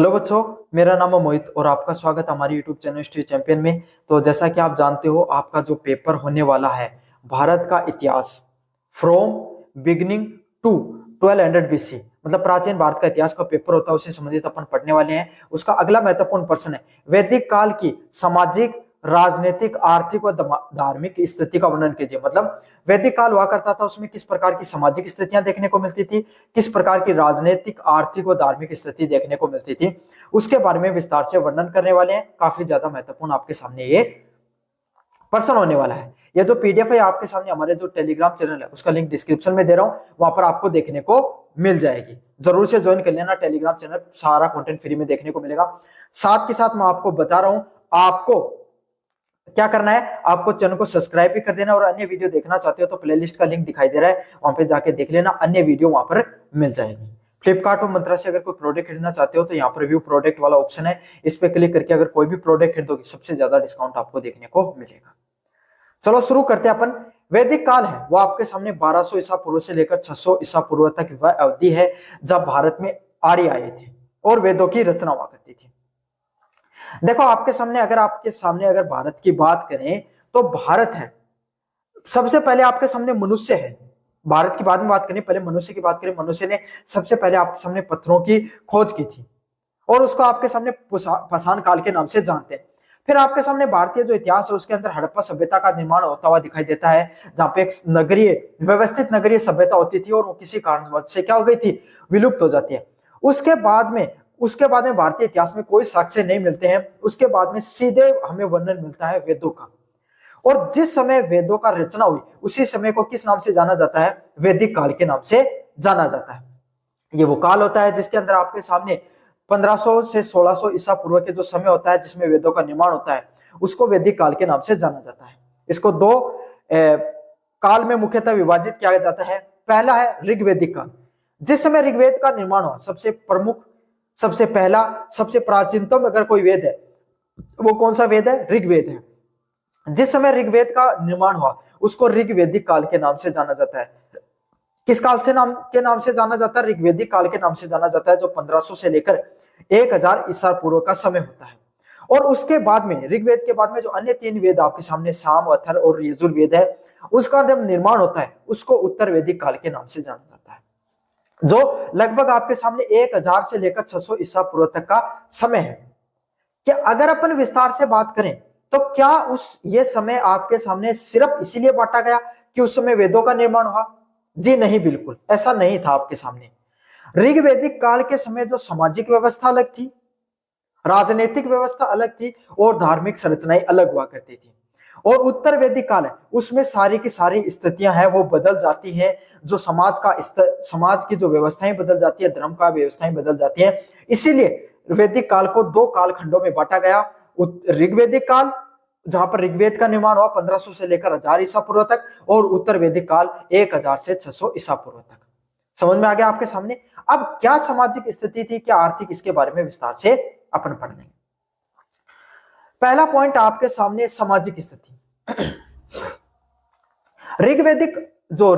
Hello बच्चों, मेरा नाम है मोहित और आपका स्वागत है हमारे यूट्यूब चैनल हिस्ट्री चैंपियन में। तो जैसा कि आप जानते हो, आपका जो पेपर होने वाला है भारत का इतिहास फ्रॉम बिगिनिंग टू 1200 बीसी, मतलब प्राचीन भारत का इतिहास का पेपर होता है, उससे संबंधित अपन पढ़ने वाले हैं। उसका अगला महत्वपूर्ण प्रश्न है वैदिक काल की सामाजिक, राजनीतिक, आर्थिक व धार्मिक स्थिति का वर्णन कीजिए। मतलब वैदिक काल हुआ करता था, उसमें किस प्रकार की सामाजिक स्थितियां देखने को मिलती थी, किस प्रकार की राजनीतिक, आर्थिक व धार्मिक स्थिति देखने को मिलती थी, उसके बारे में विस्तार से वर्णन करने वाले हैं। काफी ज्यादा महत्वपूर्ण आपके सामने ये प्रश्न होने वाला है। ये जो पीडीएफ है आपके सामने हमारे जो टेलीग्राम चैनल है उसका लिंक डिस्क्रिप्शन में दे रहा हूं, वहां पर आपको देखने को मिल जाएगी। जरूर से ज्वाइन कर लेना टेलीग्राम चैनल, सारा कंटेंट फ्री में देखने को मिलेगा। साथ के साथ मैं आपको बता रहा हूं, आपको क्या करना है, आपको चैनल को सब्सक्राइब भी कर देना और अन्य वीडियो देखना चाहते हो तो प्लेलिस्ट का लिंक दिखाई दे रहा है, वहां पे जाके देख लेना, अन्य वीडियो वहां पर मिल जाएगी। फ्लिपकार्ट और मंत्रा से अगर कोई प्रोडक्ट खरीदना चाहते हो तो यहाँ पर व्यू प्रोडक्ट वाला ऑप्शन है, इस पे क्लिक करके अगर कोई भी प्रोडक्ट खरीदोगे सबसे ज्यादा डिस्काउंट आपको देखने को मिलेगा। चलो शुरू करते हैं अपन। वैदिक काल है वो आपके सामने 1200 ईसा पूर्व से लेकर 600 ईसा पूर्व तक वह अवधि है जब भारत में आर्य आए थे और वेदों की रचना हुआ करती थी। देखो आपके सामने अगर भारत की बात करें तो भारत है, सबसे पहले आपके सामने मनुष्य है। भारत की बाद में बात करें, पहले मनुष्य की बात करें। मनुष्य ने सबसे पहले आपके सामने पत्थरों की खोज की थी और उसको आपके सामने पाषाण काल के नाम से जानते हैं। फिर आपके सामने भारतीय जो इतिहास है उसके अंदर हड़प्पा सभ्यता का निर्माण होता हुआ दिखाई देता है, जहां पे एक नगरीय, व्यवस्थित नगरीय सभ्यता होती थी और वो किसी कारणवश से क्या हो गई थी, विलुप्त हो जाती है। उसके बाद में भारतीय इतिहास में कोई साक्ष्य नहीं मिलते हैं। उसके बाद में सीधे हमें वर्णन मिलता है वेदों का, और जिस समय वेदों का रचना हुई उसी समय को किस नाम से जाना जाता है, वैदिक काल के नाम से जाना जाता है। ये वो काल होता है जिसके अंदर आपके सामने 1500 से 1600 ईसा पूर्व के जो समय होता है जिसमें वेदों का निर्माण होता है, उसको वैदिक काल के नाम से जाना जाता है। इसको दो काल में मुख्यतः विभाजित किया जाता है। पहला है ऋग्वैदिक काल, जिस समय ऋग्वेद का निर्माण हुआ, सबसे प्रमुख, सबसे पहला, सबसे प्राचीनतम अगर कोई वेद है वो कौन सा वेद है, ऋग्वेद है। जिस समय ऋग्वेद का निर्माण हुआ उसको ऋग्वैदिक काल के नाम से जाना जाता है। किस काल से नाम से जाना जाता है, ऋग्वैदिक काल के नाम से जाना जाता है, जो 1500 से लेकर 1000 ईसा पूर्व का समय होता है। और उसके बाद में, ऋग्वेद के बाद में जो अन्य 3 वेद आपके सामने, साम, अथर्व और यजुर्वेद है, उसका जब निर्माण होता है उसको उत्तर वैदिक काल के नाम से जाना जाता है, जो लगभग आपके सामने 1000 से लेकर 600 ईसा पूर्व तक का समय है। क्या अगर अपन विस्तार से बात करें तो क्या ये समय आपके सामने सिर्फ इसीलिए बांटा गया कि उस समय वेदों का निर्माण हुआ? जी नहीं, बिल्कुल ऐसा नहीं था। आपके सामने ऋग्वैदिक काल के समय जो सामाजिक व्यवस्था अलग थी, राजनीतिक व्यवस्था अलग थी और धार्मिक संरचनाएं अलग हुआ करती थी। और उत्तर वैदिक काल है उसमें सारी की सारी स्थितियां हैं वो बदल जाती हैं, जो समाज की जो व्यवस्थाएं बदल जाती है, धर्म का व्यवस्थाएं बदल जाती है। इसीलिए वैदिक काल को 2 कालखंडों में बांटा गया। ऋग्वैदिक काल जहां पर ऋग्वेद का निर्माण हुआ 1500 से लेकर 1000 ईसा पूर्व तक, और उत्तर वैदिक काल 1000 से 600 ईसा पूर्व तक। समझ में आ गया आपके सामने? अब क्या सामाजिक स्थिति थी, क्या आर्थिक, इसके बारे में विस्तार से अपन पढ़ लेंगे। पहला पॉइंट आपके सामने, सामाजिक स्थिति। ऋग्वैदिक जो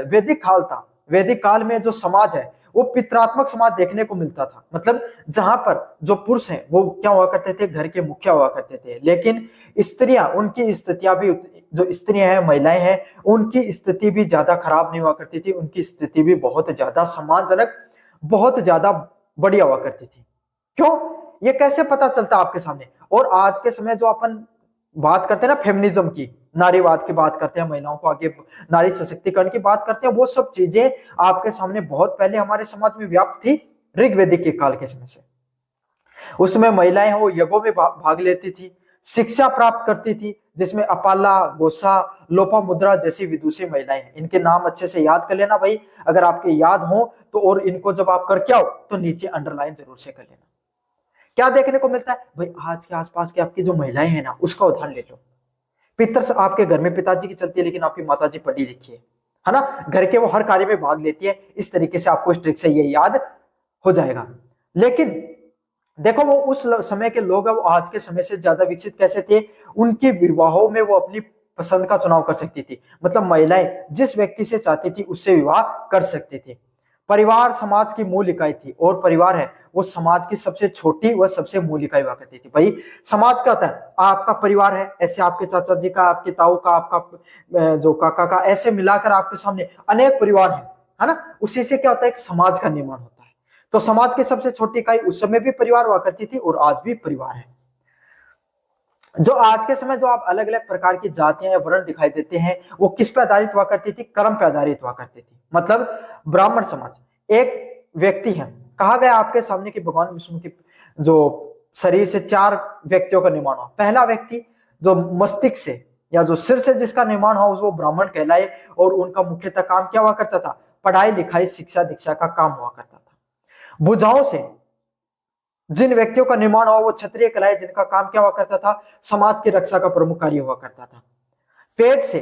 वैदिक काल था, वैदिक काल में जो समाज है वो पितरात्मक समाज देखने को मिलता था। मतलब जहां पर जो पुरुष हैं वो क्या हुआ करते थे, घर के मुखिया हुआ करते थे, लेकिन स्त्रियां, उनकी स्थितियां भी, जो स्त्रियां हैं, महिलाएं हैं, उनकी स्थिति भी ज्यादा खराब नहीं हुआ करती थी, उनकी स्थिति भी बहुत ज्यादा सम्मानजनक, बहुत ज्यादा बढ़िया हुआ करती थी। क्यों, ये कैसे पता चलता आपके सामने? और आज के समय जो अपन बात करते हैं ना फेमिनिज्म की, नारीवाद की बात करते हैं, महिलाओं को आगे, नारी सशक्तिकरण की बात करते हैं, वो सब चीजें आपके सामने बहुत पहले हमारे समाज में व्याप्त थी, ऋग्वैदिक के काल के समय से। उसमें महिलाएं वो यज्ञों में भाग लेती थी, शिक्षा प्राप्त करती थी, जिसमें अपाला, गोसा, लोपामुद्रा जैसी विदुषी महिलाएं हैं। इनके नाम अच्छे से याद कर लेना भाई, अगर आपके याद हो तो, और इनको जब आप करके आओ तो नीचे अंडरलाइन जरूर से कर लेना। क्या देखने को मिलता है भाई, आज के आसपास की आपकी जो महिलाएं हैं ना, उसका उदाहरण ले लो। पितर से आपके घर में पिताजी की चलती है, लेकिन आपकी माताजी पढ़ी लिखी है ना, घर के वो हर कार्य में भाग लेती है। इस तरीके से आपको इस ट्रिक से ये याद हो जाएगा। लेकिन देखो, वो उस समय के लोग वो आज के समय से ज्यादा विकसित कैसे थे, उनके विवाहों में वो अपनी पसंद का चुनाव कर सकती थी। मतलब महिलाएं जिस व्यक्ति से चाहती थी उससे विवाह कर सकती थी। परिवार समाज की मूल इकाई थी, और परिवार है वो समाज की सबसे छोटी व सबसे मूल इकाई हुआ करती थी। भाई समाज क्या होता है, आपका परिवार है, ऐसे आपके चाचा जी का, आपके ताऊ का, आपका जो काका का, ऐसे मिलाकर आपके सामने अनेक परिवार है ना। उसी से क्या होता है, एक समाज का निर्माण होता है। तो समाज की सबसे छोटी इकाई उस समय भी परिवार हुआ करती थी और आज भी परिवार है। जो आज के समय जो आप अलग अलग प्रकार की जातियां या वर्ण दिखाई देते हैं, वो किस पे आधारित हुआ करती थी, कर्म पे आधारित हुआ करती थी। मतलब ब्राह्मण समाज, एक व्यक्ति है, कहा गया आपके सामने कि भगवान विष्णु की जो शरीर से 4 व्यक्तियों का निर्माण हुआ। पहला व्यक्ति जो मस्तिष्क से या जो सिर से जिसका निर्माण हुआ वो ब्राह्मण कहलाए, और उनका मुख्यतः काम क्या हुआ करता था, पढ़ाई लिखाई शिक्षा दीक्षा का काम हुआ करता था। भुजाओं से जिन व्यक्तियों का निर्माण हुआ वो क्षत्रिय कहलाए, जिनका काम क्या हुआ करता था, समाज की रक्षा का प्रमुख कार्य हुआ करता था। पेट से,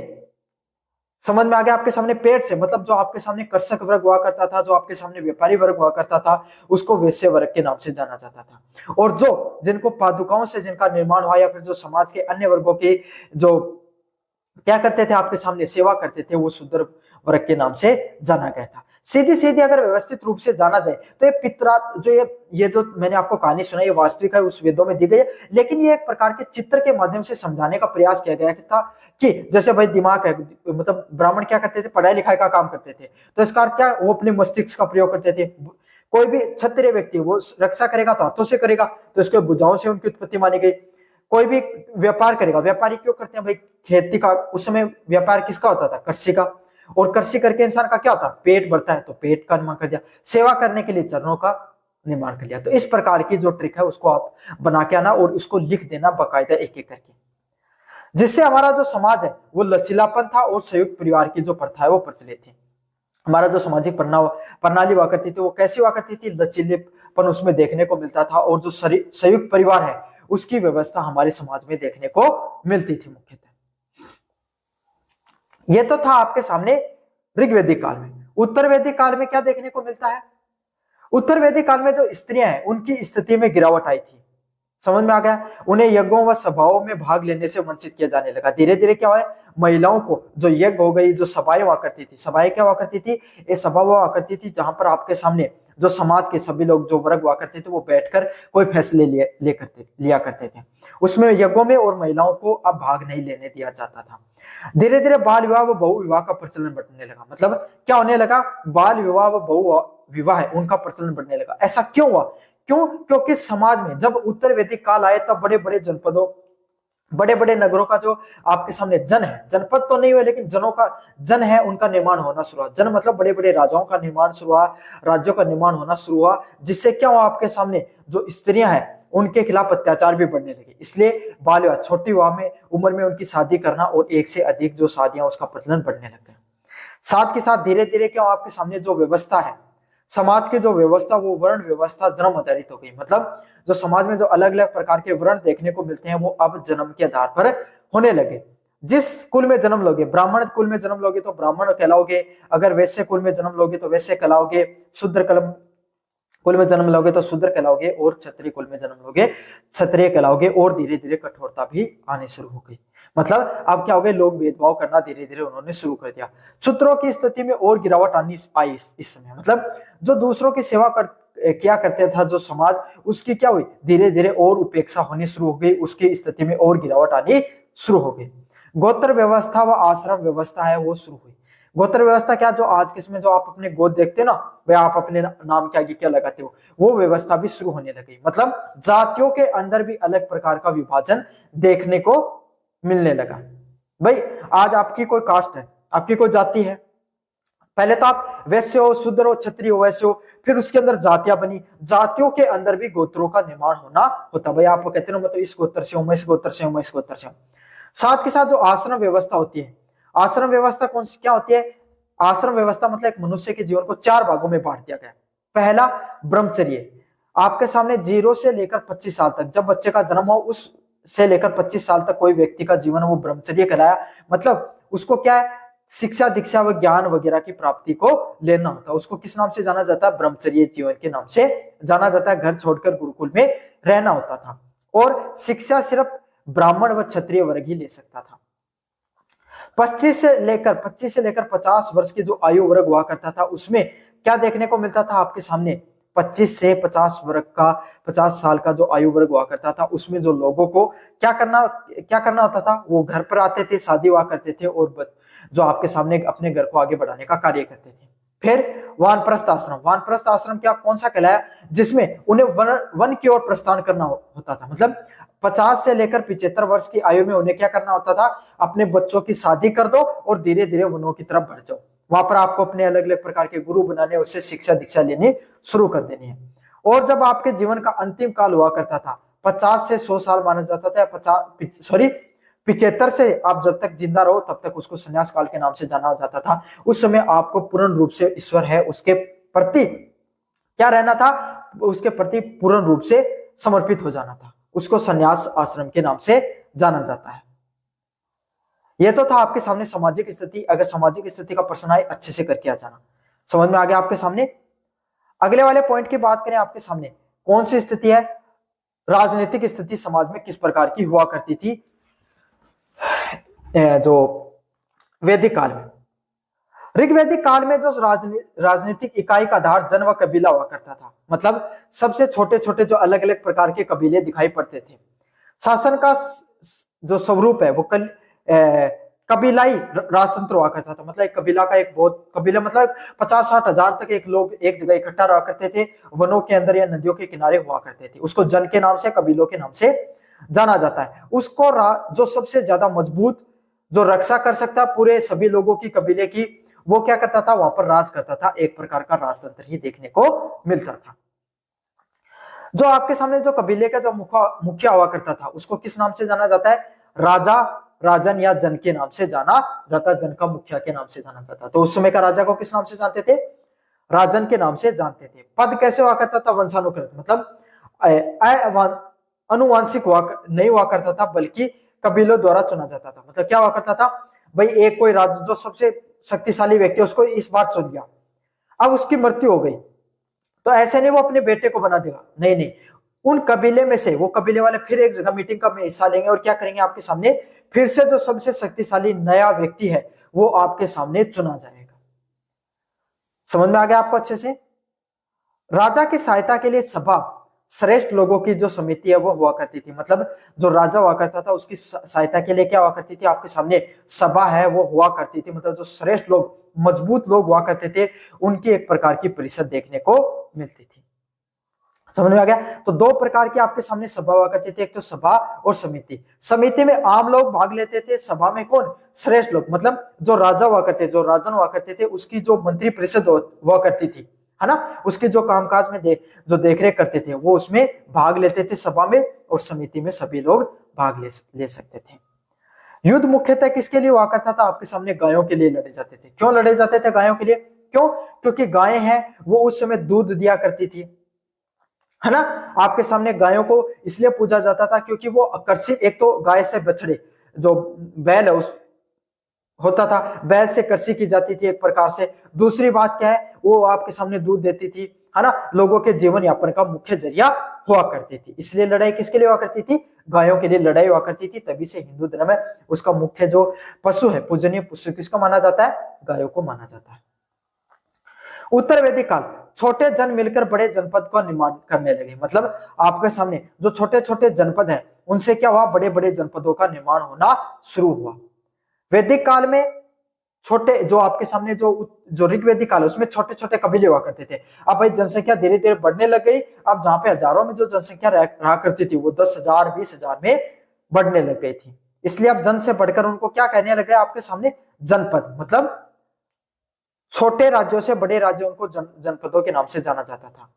समझ में आ गया आपके सामने, पेट से मतलब जो आपके सामने कृषक वर्ग हुआ करता था, जो आपके सामने व्यापारी वर्ग हुआ करता था, उसको वैश्य वर्ग के नाम से जाना जाता था। और जो जिनको पादुकाओं से जिनका निर्माण हुआ, या फिर जो समाज के अन्य वर्गों के जो क्या करते थे, आपके सामने सेवा करते थे, वो शूद्र वर्ग के नाम से जाना गया था। सीधी सीधी अगर व्यवस्थित रूप से जाना जाए तो ये पितरा जो ये जो मैंने आपको कहानी सुनाई, ये वास्तविक है, उस वेदों में दी गई है, लेकिन ये एक प्रकार के चित्र के माध्यम से समझाने का प्रयास किया गया था कि जैसे भाई दिमाग है, मतलब ब्राह्मण क्या करते थे, पढ़ाई लिखाई का काम करते थे, तो इसका अर्थ क्या, वो अपने मस्तिष्क का प्रयोग करते थे। कोई भी क्षत्रिय व्यक्ति वो रक्षा करेगा तो हाथों से करेगा, तो इसके भुजाओं से उनकी उत्पत्ति मानी गई। कोई भी व्यापार करेगा, व्यापारी क्यों करते हैं भाई, खेती का, उस समय व्यापार किसका होता था, कृषि का, और कृषि करके इंसान का क्या होता है, पेट भरता है, तो पेट का निर्माण कर दिया, सेवा करने के लिए चरणों का निर्माण कर लिया। तो इस प्रकार की जो ट्रिक है उसको आप बना के आना और उसको लिख देना बाकायदा एक एक करके, जिससे हमारा जो समाज है वो लचीलापन था और संयुक्त परिवार की जो प्रथा है वो प्रचलित थी। हमारा जो सामाजिक प्रणाली हुआ करती थी वो कैसी हुआ करती थी, लचीलेपन उसमें देखने को मिलता था, और जो संयुक्त परिवार है उसकी व्यवस्था हमारे समाज में देखने को मिलती थी मुख्यतः। यह तो था आपके सामने ऋग्वैदिक काल में। उत्तर वैदिक काल में क्या देखने को मिलता है, उत्तर वैदिक काल में जो स्त्रियां हैं उनकी स्थिति में गिरावट आई थी। समझ में आ गया, उन्हें यज्ञों व सभाओं में भाग लेने से वंचित किया जाने लगा। धीरे धीरे क्या हुआ, महिलाओं को जो यज्ञ हो गई, जो सभाएं हुआ करती थी, सभाएं क्या हुआ करती थी, ये सभा हुआ करती थी जहां पर आपके सामने जो समाज के सभी लोग जो वर्ग हुआ करते थे वो बैठकर कोई फैसले लिया करते थे। उसमें यज्ञों में और महिलाओं को अब भाग नहीं लेने दिया जाता था। धीरे धीरे बाल विवाह व बहु विवाह का प्रचलन बढ़ने लगा। मतलब क्या होने लगा, बाल विवाह व बहु विवाह है उनका प्रचलन बढ़ने लगा। ऐसा क्यों हुआ, क्यों, क्योंकि समाज में जब उत्तर वैदिक काल आए तब बड़े बड़े जनपदों, बड़े बड़े नगरों का जो आपके सामने जन है, जनपद तो नहीं हुए लेकिन जनों का जन है, उनका निर्माण होना शुरू हुआ। जन मतलब बड़े बड़े राजाओं का निर्माण शुरू हुआ, राज्यों का निर्माण होना शुरू हुआ, जिससे क्या हुआ, आपके सामने जो स्त्रियां हैं उनके खिलाफ अत्याचार भी बढ़ने लगे। इसलिए बाल विवाह, छोटी विवाह में उम्र में उनकी शादी करना और एक से अधिक जो शादियां, उसका प्रचलन बढ़ने लग गया। साथ के साथ धीरे धीरे क्या आपके सामने जो व्यवस्था है, समाज की जो व्यवस्था, वो वर्ण व्यवस्था जन्म आधारित हो गई। मतलब जो समाज में जो अलग अलग प्रकार के वर्ण देखने को मिलते हैं वो अब जन्म के आधार पर होने लगे। जिस कुल में जन्म लोगे, ब्राह्मण कुल में जन्म लोगे तो ब्राह्मण कहलाओगे, अगर वैश्य कुल में जन्म लोगे तो वैश्य कहलाओगे, शूद्र कुल में जन्म लोगे तो शूद्र कहलाओगे, और क्षत्रिय कुल में जन्म लोगे क्षत्रिय कहलाओगे। और धीरे धीरे कठोरता भी आने शुरू हो गई। मतलब अब क्या हो गया, लोग भेदभाव करना धीरे धीरे उन्होंने शुरू कर दिया। शूद्रों की स्थिति में और गिरावट आनी आई इस समय। मतलब जो दूसरों की सेवा क्या करते था जो समाज, उसकी क्या हुई, धीरे धीरे और उपेक्षा होनी शुरू हो गई, उसकी स्थिति में और गिरावट आनी शुरू हो गई। गोत्र व्यवस्था व आश्रम व्यवस्था है वो शुरू हुई। गोत्र व्यवस्था क्या, जो आज के समय जो आप अपने गोद देखते हो ना, वे आप अपने नाम के आगे क्या लगाते हो, वो व्यवस्था भी शुरू होने लगी। मतलब जातियों के अंदर भी अलग प्रकार का विभाजन देखने को मिलने लगा। भाई आज आपकी कोई कास्ट है, आपकी कोई जाति है, पहले तो आप वैश्य हो, शूद्र हो, क्षत्रिय हो, वैश्य हो, फिर उसके अंदर जातियां बनी, जातियों के अंदर भी गोत्रों का निर्माण होना होता। भाई आप कहते हो मतलब इस गोत्र से हूं, मैं इस गोत्र से हूं, मैं इस गोत्र से हूं। साथ के साथ जो आश्रम व्यवस्था होती है, आश्रम व्यवस्था कौन सी क्या होती है, आश्रम व्यवस्था मतलब एक मनुष्य के जीवन को 4 भागों में बांट दिया गया। पहला ब्रह्मचर्य, आपके सामने 0 से लेकर 25 साल तक, जब बच्चे का जन्म हो उस से लेकर 25 साल तक कोई व्यक्ति का जीवन वो ब्रह्मचर्य कहलाया। मतलब उसको क्या है, शिक्षा दीक्षा व ज्ञान वगैरह की प्राप्ति को लेना होता है। उसको किस नाम से जाना जाता है, ब्रह्मचर्य जीवन के नाम से जाना जाता है। घर छोड़कर गुरुकुल में रहना होता था, और शिक्षा सिर्फ ब्राह्मण व क्षत्रिय वर्ग ही ले सकता था। 25 से लेकर 50 वर्ष की जो आयु वर्ग हुआ करता था उसमें क्या देखने को मिलता था आपके सामने, 25 से 50 साल का जो आयु वर्ग हुआ करता था, उसमें जो लोगों को क्या करना होता था, वो घर पर आते थे, शादी हुआ करते थे और जो आपके सामने अपने घर को आगे बढ़ाने का कार्य करते थे। फिर वानप्रस्थ आश्रम क्या कौन सा कहलाया, जिसमें उन्हें वन की ओर प्रस्थान करना होता था। मतलब 50 से लेकर 75 वर्ष की आयु में उन्हें क्या करना होता था, अपने बच्चों की शादी कर दो और धीरे धीरे वनों की तरफ बढ़ जाओ। वहां पर आपको अपने अलग अलग प्रकार के गुरु बनाने, उससे शिक्षा दीक्षा लेनी शुरू कर देनी है। और जब आपके जीवन का अंतिम काल हुआ करता था, 50 से 100 साल माना जाता था, 75 से आप जब तक जिंदा रहो तब तक उसको संन्यास काल के नाम से जाना जाता था। उस समय आपको पूर्ण रूप से ईश्वर है उसके प्रति क्या रहना था, उसके प्रति पूर्ण रूप से समर्पित हो जाना था। उसको संन्यास आश्रम के नाम से जाना जाता है। यह तो था आपके सामने सामाजिक स्थिति। अगर सामाजिक स्थिति का प्रश्न आए अच्छे से करके आ जाना। समझ में आ गया आपके सामने। अगले वाले पॉइंट की बात करें, आपके सामने कौन सी स्थिति है, राजनीतिक स्थिति समाज में किस प्रकार की हुआ करती थी जो वैदिक काल में। ऋग्वैदिक काल में जो राजनीतिक इकाई का आधार जन व कबीला हुआ करता था। मतलब सबसे छोटे छोटे जो अलग अलग प्रकार के कबीले दिखाई पड़ते थे। शासन का जो स्वरूप है वो कबीलाई राजतंत्र हुआ करता था। मतलब एक कबीला का एक बहुत कबीला मतलब 50-60 हजार तक एक लोग एक जगह इकट्ठा रहा करते थे, वनों के अंदर या नदियों के किनारे हुआ करते थे। उसको जन के नाम से, कबीलों के नाम से जाना जाता है। उसको जो सबसे ज्यादा मजबूत जो रक्षा कर सकता पूरे सभी लोगों की कबीले की, वो क्या करता था, वहां पर राज करता था। एक प्रकार का राजतंत्र ही देखने को मिलता था। जो आपके सामने जो कबीले का जो मुखिया हुआ करता था, उसको किस नाम से जाना जाता है, राजा, राजन या जन के नाम से जाना जाता। जन का मुखिया के नाम से जाना जाता। तो उस समय का राजा को किस नाम से जानते थे, राजन के नाम से जानते थे। पद कैसे हुआ करता था, वंशानुक्रत, मतलब अनुवांशिक नहीं हुआ करता था, बल्कि कबीलों द्वारा चुना जाता था। मतलब क्या हुआ करता था, भाई एक कोई राजा जो सबसे शक्तिशाली व्यक्ति उसको इस बार चुन लिया, अब उसकी मृत्यु हो गई तो ऐसे नहीं वो अपने बेटे को बना देगा, नहीं नहीं, उन कबीले में से वो कबीले वाले फिर एक जगह मीटिंग का में हिस्सा लेंगे और क्या करेंगे, आपके सामने फिर से जो सबसे शक्तिशाली नया व्यक्ति है वो आपके सामने चुना जाएगा। समझ में आ गया आपको अच्छे से। राजा की सहायता के लिए सभा, श्रेष्ठ लोगों की जो समिति है वो हुआ करती थी। मतलब जो राजा हुआ करता था उसकी सहायता के लिए क्या हुआ करती थी, आपके सामने सभा है वो हुआ करती थी। मतलब जो श्रेष्ठ लोग, मजबूत लोग हुआ करते थे, उनकी एक प्रकार की परिषद देखने को मिलती थी। समझ में आ गया। तो दो प्रकार की आपके सामने सभा हुआ करती थी, एक तो सभा और समिति। समिति में आम लोग भाग लेते थे, सभा में कौन, श्रेष्ठ लोग। मतलब जो राजा हुआ करते, जो राजन हुआ करते थे, उसकी जो मंत्री परिषद हुआ करती थी, है ना, उसके जो कामकाज में जो देखरेख करते थे वो उसमें भाग लेते थे सभा में, और समिति में सभी लोग भाग ले सकते थे। युद्ध मुख्यतः किसके लिए हुआ करता था, आपके सामने गायों के लिए लड़े जाते थे। क्यों लड़े जाते थे गायों के लिए, क्यों, क्योंकि गायें हैं वो उस समय दूध दिया करती थी, है ना। आपके सामने गायों को इसलिए पूजा जाता था क्योंकि वो आकर्षित, एक तो गाय से बछड़े जो बैल है उस होता था, बैल से कृषि की जाती थी एक प्रकार से। दूसरी बात क्या है, वो आपके सामने दूध देती थी, है ना, लोगों के जीवन यापन का मुख्य जरिया हुआ करती थी। इसलिए लड़ाई किसके लिए हुआ करती थी, गायों के लिए लड़ाई हुआ करती थी। तभी से हिंदू धर्म में उसका मुख्य जो पशु है, पूजनीय पशु किसको माना जाता है, गायों को माना जाता है। उत्तर वैदिक काल, छोटे जन मिलकर बड़े जनपद का निर्माण करने लगे। मतलब आपके सामने जो छोटे छोटे जनपद हैं उनसे क्या हुआ, बड़े बड़े जनपदों का निर्माण होना शुरू हुआ। वैदिक काल में छोटे जो आपके सामने जो ऋग्वैदिक काल है उसमें छोटे छोटे कबीले हुआ करते थे। अब भाई जनसंख्या धीरे धीरे बढ़ने लग गई। अब जहां पे हजारों में जो जनसंख्या रहा करती थी वो 10,000 20,000 में बढ़ने लग गई थी। इसलिए अब जन से बढ़कर उनको क्या कहने लगे, आपके सामने जनपद। मतलब छोटे राज्यों से बड़े राज्य उनको जनपदों के नाम से जाना जाता था।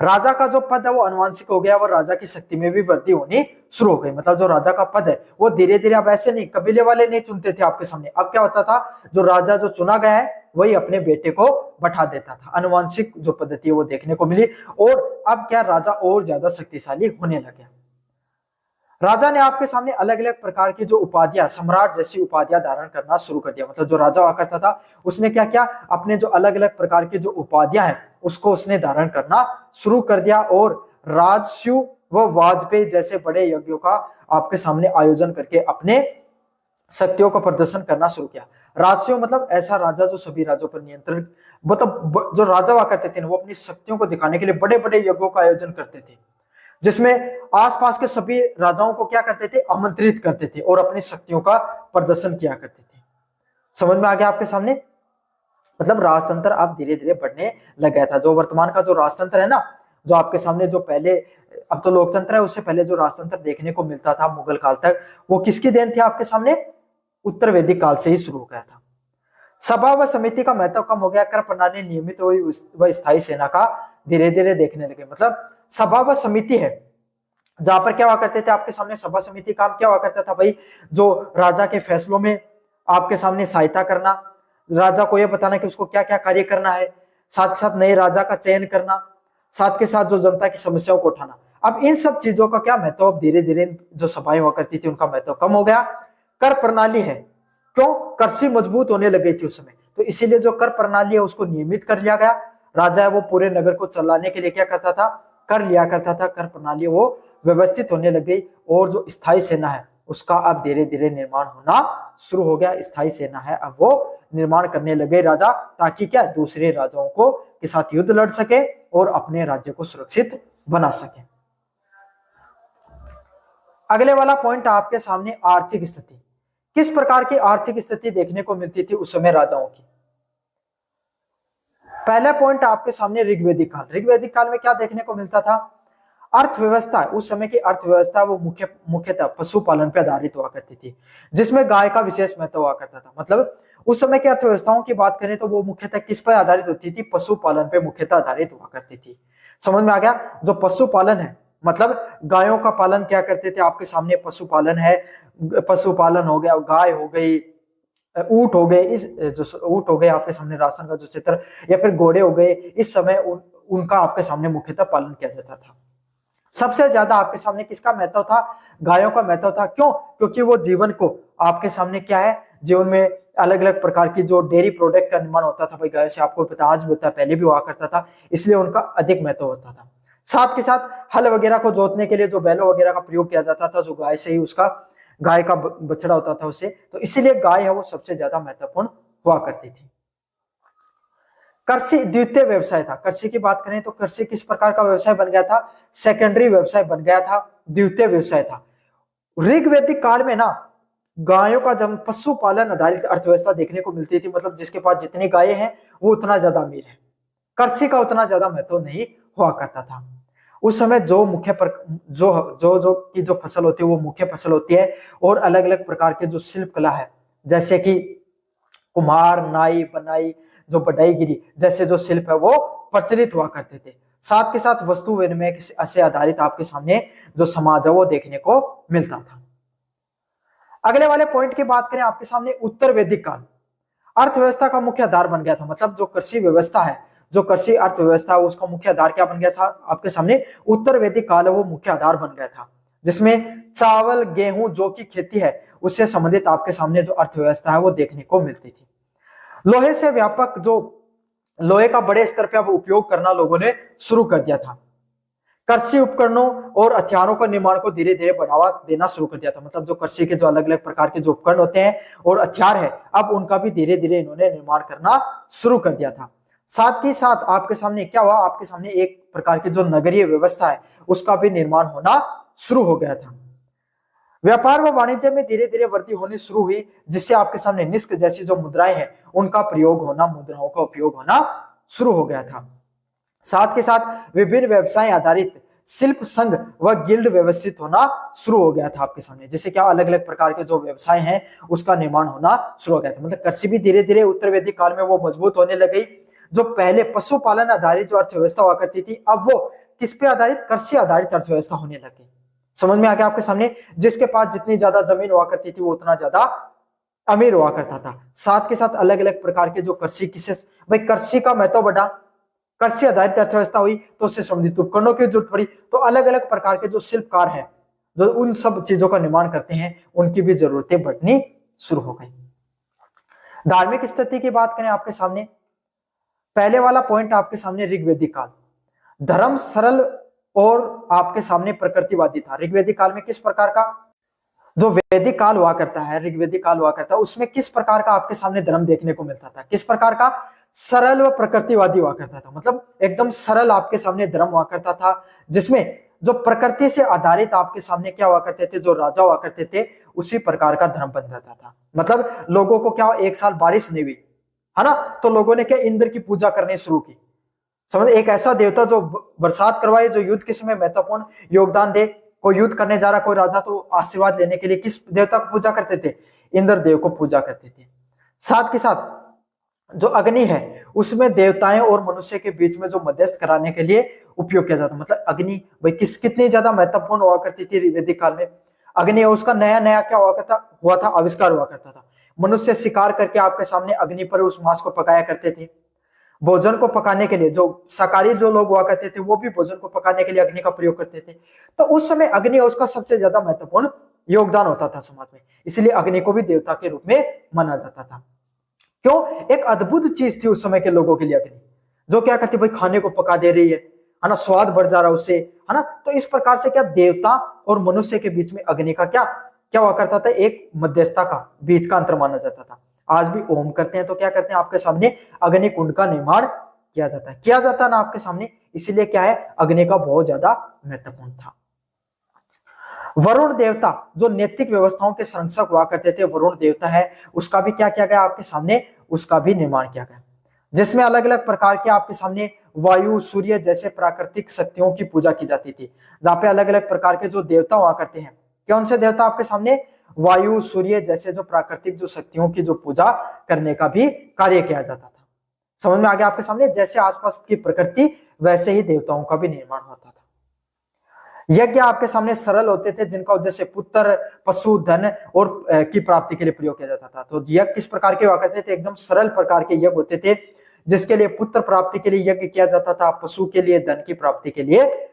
राजा का जो पद है वो अनुवांशिक हो गया, और राजा की शक्ति में भी वृद्धि होनी शुरू हो गई। मतलब जो राजा का पद है वो धीरे धीरे, अब ऐसे नहीं कबीले वाले नहीं चुनते थे आपके सामने। अब क्या होता था, जो राजा जो चुना गया है वही अपने बेटे को बैठा देता था। अनुवांशिक जो पद्धति है वो देखने को मिली, और अब क्या, राजा और ज्यादा शक्तिशाली होने लगे। राजा ने आपके सामने अलग अलग प्रकार की जो उपाधियां, सम्राट जैसी उपाधियां धारण करना शुरू कर दिया। मतलब जो राजा हुआ करता था उसने क्या किया, अपने जो अलग अलग प्रकार की जो उपाधियां हैं उसको उसने धारण करना शुरू कर दिया, और राजस्व व वाजपेयी जैसे बड़े यज्ञों का आपके सामने आयोजन करके अपने शक्तियों का प्रदर्शन करना शुरू किया। राजस्व मतलब ऐसा राजा जो सभी राज्यों पर नियंत्रण मतलब जो राजा हुआ करते थे वो अपनी शक्तियों को दिखाने के लिए बड़े बड़े यज्ञों का आयोजन करते थे, जिसमें आसपास के सभी राजाओं को क्या करते थे, आमंत्रित करते थे और अपनी शक्तियों का प्रदर्शन किया करते थे। समझ में आ गया आपके सामने? मतलब राजतंत्र अब धीरे धीरे बढ़ने लग गया था। जो वर्तमान का जो राजतंत्र है ना, जो आपके सामने जो पहले, अब तो लोकतंत्र है, उससे पहले जो राजतंत्र देखने को मिलता था मुगल काल तक, वो किसकी देन थी आपके सामने? उत्तर वैदिक काल से ही शुरू हो गया था। सभा व समिति का महत्व कम हो गया, कर प्रणाली नियमित हुई व स्थायी सेना का धीरे धीरे देखने लगे। मतलब सभा व समिति है, जहां पर क्या हुआ करते थे आपके सामने, सभा समिति काम क्या हुआ करता था भाई, जो राजा के फैसलों में आपके सामने सहायता करना, राजा को यह बताना कि उसको क्या क्या कार्य करना है, साथ के साथ नए राजा का चयन करना, साथ के साथ जो जनता की समस्याओं को उठाना। अब इन सब चीजों का क्या महत्व, अब धीरे धीरे जो सभाएं हुआ करती थी उनका महत्व कम हो गया। कर प्रणाली है, क्यों? कृषि मजबूत होने लग गई थी उस समय, तो इसीलिए जो कर प्रणाली है उसको नियमित कर लिया गया। राजा है वो पूरे नगर को चलाने के लिए क्या करता था, कर लिया करता था। कर प्रणाली वो व्यवस्थित होने लग गई, और जो स्थायी सेना है उसका अब धीरे धीरे निर्माण होना शुरू हो गया। स्थायी सेना है अब वो निर्माण करने लगे राजा, ताकि क्या, दूसरे राजाओं को के साथ युद्ध लड़ सके और अपने राज्य को सुरक्षित बना सके। अगले वाला पॉइंट आपके सामने आर्थिक स्थिति। किस प्रकार की आर्थिक स्थिति देखने को मिलती थी उस समय राजाओं की? पहला पॉइंट आपके सामने ऋग्वैदिक काल। ऋग्वैदिक काल में क्या देखने को मिलता था? अर्थव्यवस्था, उस समय की अर्थव्यवस्था वो मुख्यतः पशुपालन पर आधारित हुआ करती थी, जिसमें गाय का विशेष महत्व हुआ करता था। मतलब उस समय की अर्थव्यवस्थाओं की बात करें तो वो मुख्यतः किस पर आधारित होती थी? पशुपालन पे मुख्यतः आधारित हुआ करती थी। समझ में आ गया? जो पशुपालन है, मतलब गायों का पालन क्या करते थे आपके सामने, पशुपालन है। पशुपालन हो गया, गाय हो गई, ऊंट हो गए, इस जो ऊंट हो गए आपके सामने राजस्थान का जो क्षेत्र, या फिर घोड़े हो गए, इस समय उनका आपके सामने मुख्यतः पालन किया जाता था। सबसे ज्यादा आपके सामने किसका महत्व था? गायों का महत्व था। क्यों? क्योंकि वो जीवन को आपके सामने क्या है, जीवन में अलग अलग प्रकार की जो डेयरी प्रोडक्ट का निर्माण होता था भाई गायों से, आपको पता, आज भी होता है, पहले भी हुआ करता था, इसलिए उनका अधिक महत्व होता था। साथ के साथ हल वगैरह को जोतने के लिए जो बैलों वगैरह का प्रयोग किया जाता था, जो गाय से ही उसका, गाय का बछड़ा होता था उसे, तो इसीलिए गाय है वो सबसे ज्यादा महत्वपूर्ण हुआ करती थी। कृषि द्वितीय व्यवसाय था। कृषि की बात करें तो कृषि किस प्रकार का व्यवसाय बन गया था? सेकेंडरी व्यवसाय बन गया था, द्वितीय व्यवसाय था। ऋग्वैदिक काल में ना गायों का जब पशुपालन आधारित अर्थव्यवस्था देखने को मिलती थी, मतलब जिसके पास जितनी गायें हैं वो उतना ज्यादा अमीर है। कृषि का उतना ज्यादा महत्व नहीं हुआ करता था। उस समय जो मुख्य जो फसल होती है वो मुख्य फसल होती है, और अलग अलग प्रकार के जो शिल्प कला है, जैसे कि कुम्हार, नाई, बनाई, जो बढ़ईगिरी जैसे जो शिल्प है वो प्रचलित हुआ करते थे। साथ के साथ वस्तु विनिमय से आधारित आपके सामने जो समाज है वो देखने को मिलता था। अगले वाले पॉइंट की बात करें आपके सामने, उत्तर वैदिक काल अर्थव्यवस्था का मुख्य आधार बन गया था। मतलब जो कृषि व्यवस्था है, जो कृषि अर्थव्यवस्था है, उसका मुख्य आधार क्या बन गया था आपके सामने? उत्तर वैदिक काल है वो मुख्य आधार बन गया था, जिसमें चावल, गेहूं, जो की खेती है उससे संबंधित आपके सामने जो अर्थव्यवस्था है वो देखने को मिलती थी। लोहे से व्यापक, जो लोहे का बड़े स्तर पर उपयोग करना लोगों ने शुरू कर दिया था। कृषि उपकरणों और हथियारों का निर्माण को धीरे धीरे बढ़ावा देना शुरू कर दिया था। मतलब जो कृषि के जो अलग अलग प्रकार के जो उपकरण होते हैं और हथियार है, अब उनका भी धीरे धीरे इन्होंने निर्माण करना शुरू कर दिया था। साथ ही साथ आपके सामने क्या हुआ, आपके सामने एक प्रकार की जो नगरीय व्यवस्था है उसका भी निर्माण होना शुरू हो गया था। व्यापार व वाणिज्य में धीरे धीरे वृद्धि होनी शुरू हुई, जिससे आपके सामने निष्क जैसी जो मुद्राएं हैं उनका प्रयोग होना, मुद्राओं का उपयोग होना शुरू हो गया था। साथ के साथ विभिन्न व्यवसाय आधारित शिल्प संघ व गिल्ड व्यवस्थित होना शुरू हो गया था आपके सामने, जैसे क्या अलग अलग प्रकार के जो व्यवसाय हैं उसका निर्माण होना शुरू हो गया था। मतलब कृषि भी धीरे धीरे उत्तर वैदिक काल में वो मजबूत होने लग गई। जो पहले पशुपालन आधारित जो अर्थव्यवस्था हुआ करती थी, अब वो किस पे आधारित? कृषि आधारित अर्थव्यवस्था होने लगी। समझ में आ गया आपके सामने? जिसके पास जितनी ज्यादा जमीन हुआ करती थी वो उतना ज्यादा अमीर हुआ करता था। साथ के साथ अलग अलग प्रकार के जो कृषि किसे, भाई कृषि का महत्व बढ़ा, कृषि आधारित अर्थव्यवस्था हुई तो उससे संबंधित उपकरणों की जरूरत पड़ी, तो अलग अलग प्रकार के जो शिल्पकार हैं जो उन सब चीजों का निर्माण करते हैं उनकी भी जरूरतें बढ़नी शुरू हो गई। धार्मिक स्थिति की बात करें आपके सामने, पहले वाला पॉइंट आपके सामने ऋग्वैदिक काल, धर्म सरल और आपके सामने प्रकृतिवादी था। ऋग्वैदिक काल में किस प्रकार का, जो वैदिक काल हुआ करता है, ऋग्वैदिक काल हुआ करता है, उसमें किस प्रकार का आपके सामने धर्म देखने को मिलता था? किस प्रकार का? सरल व प्रकृतिवादी हुआ करता था। मतलब एकदम सरल आपके सामने धर्म हुआ करता था, जिसमें जो प्रकृति से आधारित आपके सामने क्या हुआ करते थे, जो राजा हुआ करते थे उसी प्रकार का धर्म बन जाता था। मतलब लोगों को क्या, एक साल बारिश नहीं हुई है ना, तो लोगों ने क्या इंद्र की पूजा करनी शुरू की। समझ, एक ऐसा देवता जो बरसात करवाए, जो युद्ध के समय महत्वपूर्ण योगदान दे। कोई युद्ध करने जा रहा कोई राजा, तो आशीर्वाद लेने के लिए किस देवता को पूजा करते थे, इंद्र देव को पूजा करते थे। साथ के साथ जो अग्नि है उसमें देवताएं और मनुष्य के बीच में जो मध्यस्थ कराने के लिए उपयोग किया जाता। मतलब अग्नि भाई कितनी ज्यादा महत्वपूर्ण हुआ करती थी वैदिक काल में। अग्नि उसका नया नया क्या हुआ था, आविष्कार हुआ करता था। मनुष्य शिकार करके आपके सामने अग्नि पर उस मांस को पकाया करते थे। भोजन को पकाने के लिए जो शाकाहारी जो लोग हुआ करते थे वो भी भोजन को पकाने के लिए अग्नि का प्रयोग करते थे। तो उस समय अग्नि उसका सबसे ज्यादा महत्वपूर्ण योगदान होता था समाज में, इसलिए अग्नि को भी देवता के रूप में माना जाता था। क्यों, एक अद्भुत चीज थी उस समय के लोगों के लिए अग्नि, जो क्या करती, भाई खाने को पका दे रही है ना, स्वाद बढ़ जा रहा है उससे, है ना। तो इस प्रकार से क्या देवता और मनुष्य के बीच में अग्नि का क्या क्या हुआ करता था, एक मध्यस्थता का बीच का अंतर माना जाता था। आज भी ओम करते हैं तो क्या करते हैं, आपके सामने अग्नि कुंड का निर्माण किया जाता है ना आपके सामने। इसीलिए क्या है, अग्नि का बहुत ज्यादा महत्वपूर्ण था। वरुण देवता जो नैतिक व्यवस्थाओं के संरक्षक हुआ करते थे, वरुण देवता है, उसका भी क्या किया गया आपके सामने, उसका भी निर्माण किया गया, जिसमें अलग अलग प्रकार के आपके सामने वायु, सूर्य जैसे प्राकृतिक शक्तियों की पूजा की जाती थी। जहाँ पे अलग अलग प्रकार के जो देवता हुआ करते हैं, कौन से देवता आपके सामने, वायु, सूर्य जैसे जो प्राकृतिक जो शक्तियों की जो पूजा करने का भी कार्य किया जाता था। समझ में आ गया आपके सामने, जैसे आसपास की प्रकृति वैसे ही देवताओं का भी निर्माण होता था। यज्ञ आपके सामने सरल होते थे, जिनका उद्देश्य पुत्र, पशु, धन और की प्राप्ति के लिए प्रयोग किया जाता था। तो यज्ञ किस प्रकार के हुआ करते थे, एकदम सरल प्रकार के यज्ञ होते थे, जिसके लिए पुत्र प्राप्ति के लिए यज्ञ किया जाता था, पशु के लिए, धन की प्राप्ति के लिए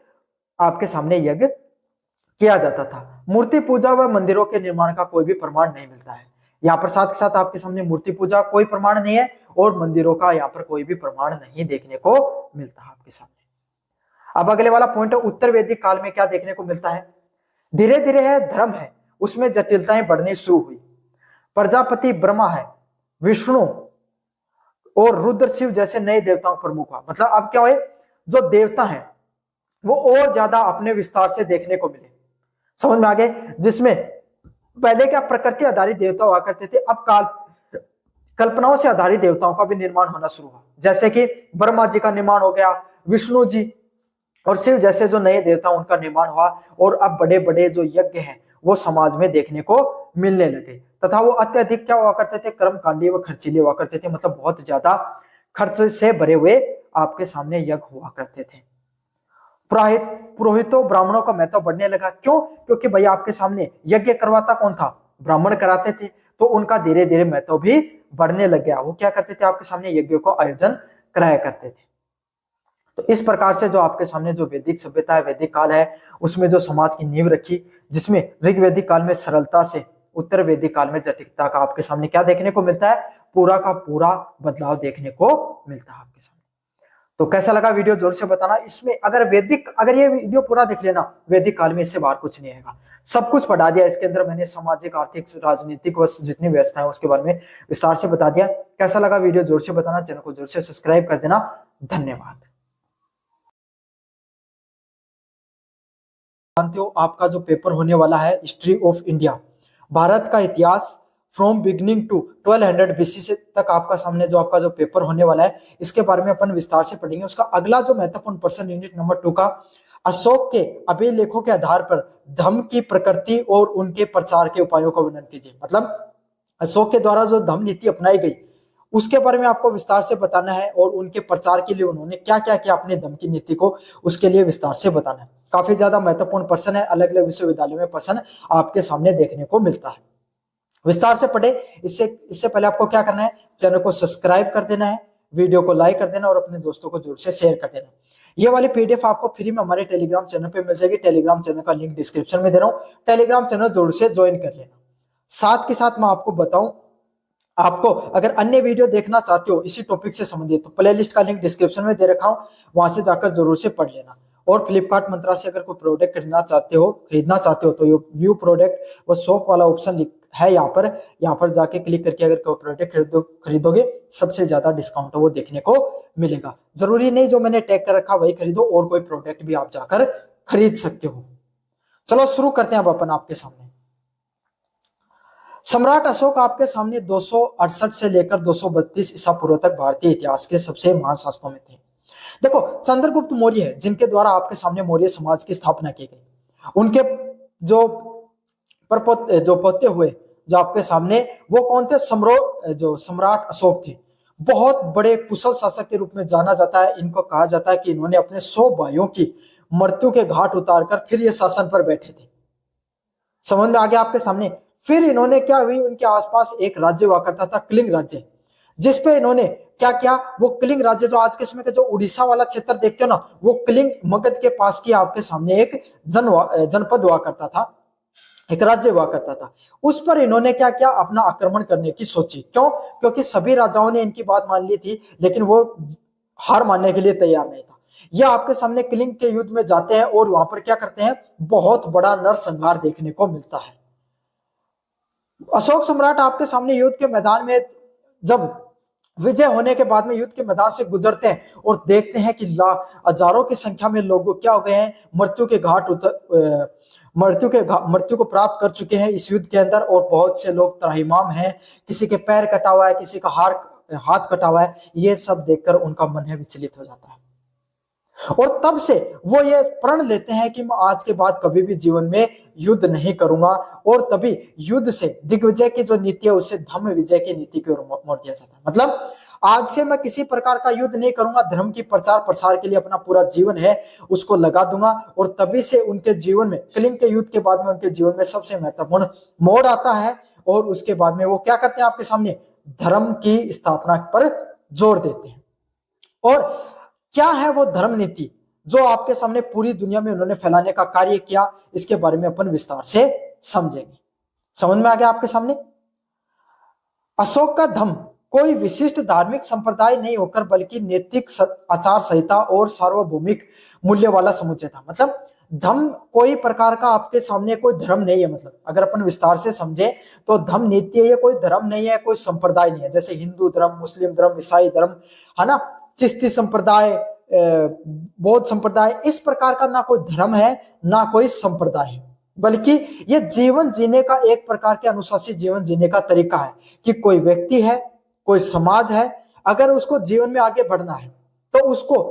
आपके सामने यज्ञ किया जाता था। मूर्ति पूजा व मंदिरों के निर्माण का कोई भी प्रमाण नहीं मिलता है। यहाँ पर साथ के साथ आपके सामने मूर्ति पूजा कोई प्रमाण नहीं है, और मंदिरों का यहाँ पर कोई भी प्रमाण नहीं देखने को मिलता है आपके सामने। अब अगले वाला पॉइंट है, उत्तर वैदिक काल में क्या देखने को मिलता है। धीरे धीरे है धर्म है उसमें जटिलताएं बढ़नी शुरू हुई। प्रजापति ब्रह्मा है, विष्णु और रुद्र शिव जैसे नए देवताओं प्रमुख हुआ। मतलब अब क्या हुए, जो देवता हैं वो और ज्यादा अपने विस्तार से देखने को मिले। समझ में आ गए, जिसमें पहले क्या प्रकृति आधारित देवता हुआ करते थे, अब कल्पनाओं से आधारित देवताओं का भी निर्माण होना शुरू हुआ। जैसे कि ब्रह्मा जी का निर्माण हो गया, विष्णु जी और शिव जैसे जो नए देवता उनका निर्माण हुआ, और अब बड़े बड़े जो यज्ञ हैं वो समाज में देखने को मिलने लगे, तथा वो अत्यधिक क्या हुआ करते थे, कर्मकांडी व खर्चीले हुआ करते थे। मतलब बहुत ज्यादा खर्च से भरे हुए आपके सामने यज्ञ हुआ करते थे। पुरोहितों ब्राह्मणों का महत्व बढ़ने लगा। क्यों, क्योंकि भाई आपके सामने यज्ञ करवाता कौन था, ब्राह्मण कराते थे, तो उनका धीरे धीरे महत्व भी बढ़ने लग गया। वो क्या करते थे, आपके सामने यज्ञों को आयोजन कराया करते थे। तो इस प्रकार से जो आपके सामने जो वैदिक सभ्यता है, वैदिक काल है, उसमें जो समाज की नींव रखी, जिसमें ऋग्वैदिक काल में सरलता से उत्तर वैदिक काल में जटिलता का आपके सामने क्या देखने को मिलता है, पूरा का पूरा बदलाव देखने को मिलता है आपके सामने। तो कैसा लगा वीडियो जरूर से बताना। इसमें अगर ये वीडियो पूरा देख लेना, वैदिक काल में इससे बाहर कुछ नहीं आएगा, सब कुछ पढ़ा दिया इसके अंदर मैंने, सामाजिक, आर्थिक, राजनीतिक व जितनी व्यवस्था है उसके बारे में विस्तार से बता दिया। कैसा लगा वीडियो जरूर से बताना, चैनल को जरूर से सब्सक्राइब कर देना। धन्यवाद। जानते हो आपका जो पेपर होने वाला है हिस्ट्री ऑफ इंडिया, भारत का इतिहास फ्रॉम बिगनिंग टू 1200 बीसी से तक आपका सामने जो आपका जो पेपर होने वाला है, इसके बारे में अपन विस्तार से पढ़ेंगे। उसका अगला जो महत्वपूर्ण प्रश्न यूनिट नंबर 2 का, अशोक के अभिलेखों के आधार पर धम्म की प्रकृति और उनके प्रचार के उपायों का वर्णन कीजिए। मतलब अशोक के द्वारा जो धम्म नीति अपनाई गई उसके बारे में आपको विस्तार से बताना है, और उनके प्रचार के लिए उन्होंने क्या क्या किया अपने धम्म की नीति को, उसके लिए विस्तार से बताना है। काफी ज्यादा महत्वपूर्ण प्रश्न है, अलग अलग विश्वविद्यालयों में प्रश्न आपके सामने देखने को मिलता है। विस्तार से पढ़े। इससे पहले आपको क्या करना है, चैनल को सब्सक्राइब कर देना है, वीडियो को लाइक कर देना और अपने दोस्तों को जरूर से शेयर कर देना। ये वाली पीडीएफ आपको फ्री में हमारे टेलीग्राम चैनल पे मिल जाएगी। टेलीग्राम चैनल का लिंक डिस्क्रिप्शन में दे रहा हूँ, टेलीग्राम चैनल जरूर से ज्वाइन कर लेना। साथ के साथ मैं आपको बताऊं, आपको अगर अन्य वीडियो देखना चाहते हो इसी टॉपिक से संबंधित, तो प्लेलिस्ट का लिंक डिस्क्रिप्शन में दे रखा हूं, वहां से जाकर जरूर से पढ़ लेना। और फ्लिपकार्ट मंत्रा से अगर कोई प्रोडक्ट खरीदना चाहते हो तो व्यू प्रोडक्ट व शॉप वाला ऑप्शन है यहाँ पर जाके क्लिक करके अगर कोई प्रोडक्ट खरीदोगे सबसे ज्यादा डिस्काउंट वो देखने को मिलेगा। जरूरी नहीं जो मैंने टैग कर रखा वही खरीदो, और कोई प्रोडक्ट भी आप जाकर खरीद सकते हो। चलो शुरू करते हैं अब अपन आपके सामने। सम्राट अशोक आपके सामने 268 से लेकर 232 ईसा पूर्व तक भारतीय इतिहास के सबसे महान शासकों में थे। देखो, चंद्रगुप्त मौर्य है जिनके द्वारा आपके सामने मौर्य समाज की स्थापना की गई। उनके जो पोते हुए जो आपके सामने, वो कौन थे? जो सम्राट अशोक थे। बहुत बड़े कुशल शासक के रूप में जाना जाता है। इनको कहा जाता है कि इन्होंने अपने 100 भाइयों की मृत्यु के घाट उतारकर फिर ये शासन पर बैठे थे। समझ में आ गया आपके सामने? फिर इन्होंने क्या हुई, उनके आसपास एक राज्य हुआ करता था, कलिंग राज्य, जिसपे इन्होंने क्या किया, वो कलिंग राज्य जो आज के समय का जो उड़ीसा वाला क्षेत्र देखते हो ना, वो कलिंग मगध के पास की आपके सामने एक जनपद हुआ करता था, एक राज्य हुआ करता था। उस पर इन्होंने क्या किया, अपना आक्रमण करने की सोची। क्यों? क्योंकि सभी राजाओं ने इनकी बात मान ली थी, लेकिन वो हार मानने के लिए तैयार नहीं था। ये आपके सामने कलिंग के युद्ध में जाते हैं और वहां पर क्या करते हैं, बहुत बड़ा नरसंहार देखने को मिलता है। अशोक सम्राट आपके सामने युद्ध के मैदान में जब विजय होने के बाद में युद्ध के मैदान से गुजरते हैं और देखते हैं कि हजारों की संख्या में लोग क्या हो गए हैं, मृत्यु को प्राप्त कर चुके हैं इस युद्ध के अंदर, और बहुत से लोग त्राहिमाम हैं, किसी के पैर कटा हुआ है, किसी का हाथ कटा हुआ है। ये सब देखकर उनका मन है विचलित हो जाता है, और तब से वो ये प्रण लेते हैं कि मैं आज के बाद कभी भी जीवन में युद्ध नहीं करूंगा, और तभी युद्ध से दिग्विजय की जो नीति है उसे धम्म विजय की नीति की ओर मोड़ दिया जाता है। मतलब आज से मैं किसी प्रकार का युद्ध नहीं करूंगा, धर्म की प्रचार प्रसार के लिए अपना पूरा जीवन है उसको लगा दूंगा। और तभी से उनके जीवन में, कलिंग के युद्ध के बाद में उनके जीवन में सबसे महत्वपूर्ण मोड़ आता है, और उसके बाद में वो क्या करते हैं, आपके सामने धर्म की स्थापना पर जोर देते हैं। और क्या है वो धर्म नीति जो आपके सामने पूरी दुनिया में उन्होंने फैलाने का कार्य किया, इसके बारे में अपन विस्तार से समझेंगे। समझ में आ गया आपके सामने? अशोक का धम्म कोई विशिष्ट धार्मिक संप्रदाय नहीं होकर बल्कि नैतिक आचार संहिता और सार्वभौमिक मूल्य वाला समुच्चय था। मतलब धम्म कोई प्रकार का आपके सामने कोई धर्म नहीं है। मतलब अगर अपन विस्तार से समझे तो धम्म नीति है, ये कोई धर्म नहीं है, कोई संप्रदाय नहीं है। जैसे हिंदू धर्म, मुस्लिम धर्म, ईसाई धर्म, है ना, चिश्ती संप्रदाय, बौद्ध संप्रदाय, इस प्रकार का ना कोई धर्म है ना कोई संप्रदाय है, बल्कि ये जीवन जीने का एक प्रकार के अनुशासित जीवन जीने का तरीका है कि कोई व्यक्ति है, कोई समाज है, अगर उसको जीवन में आगे बढ़ना है तो उसको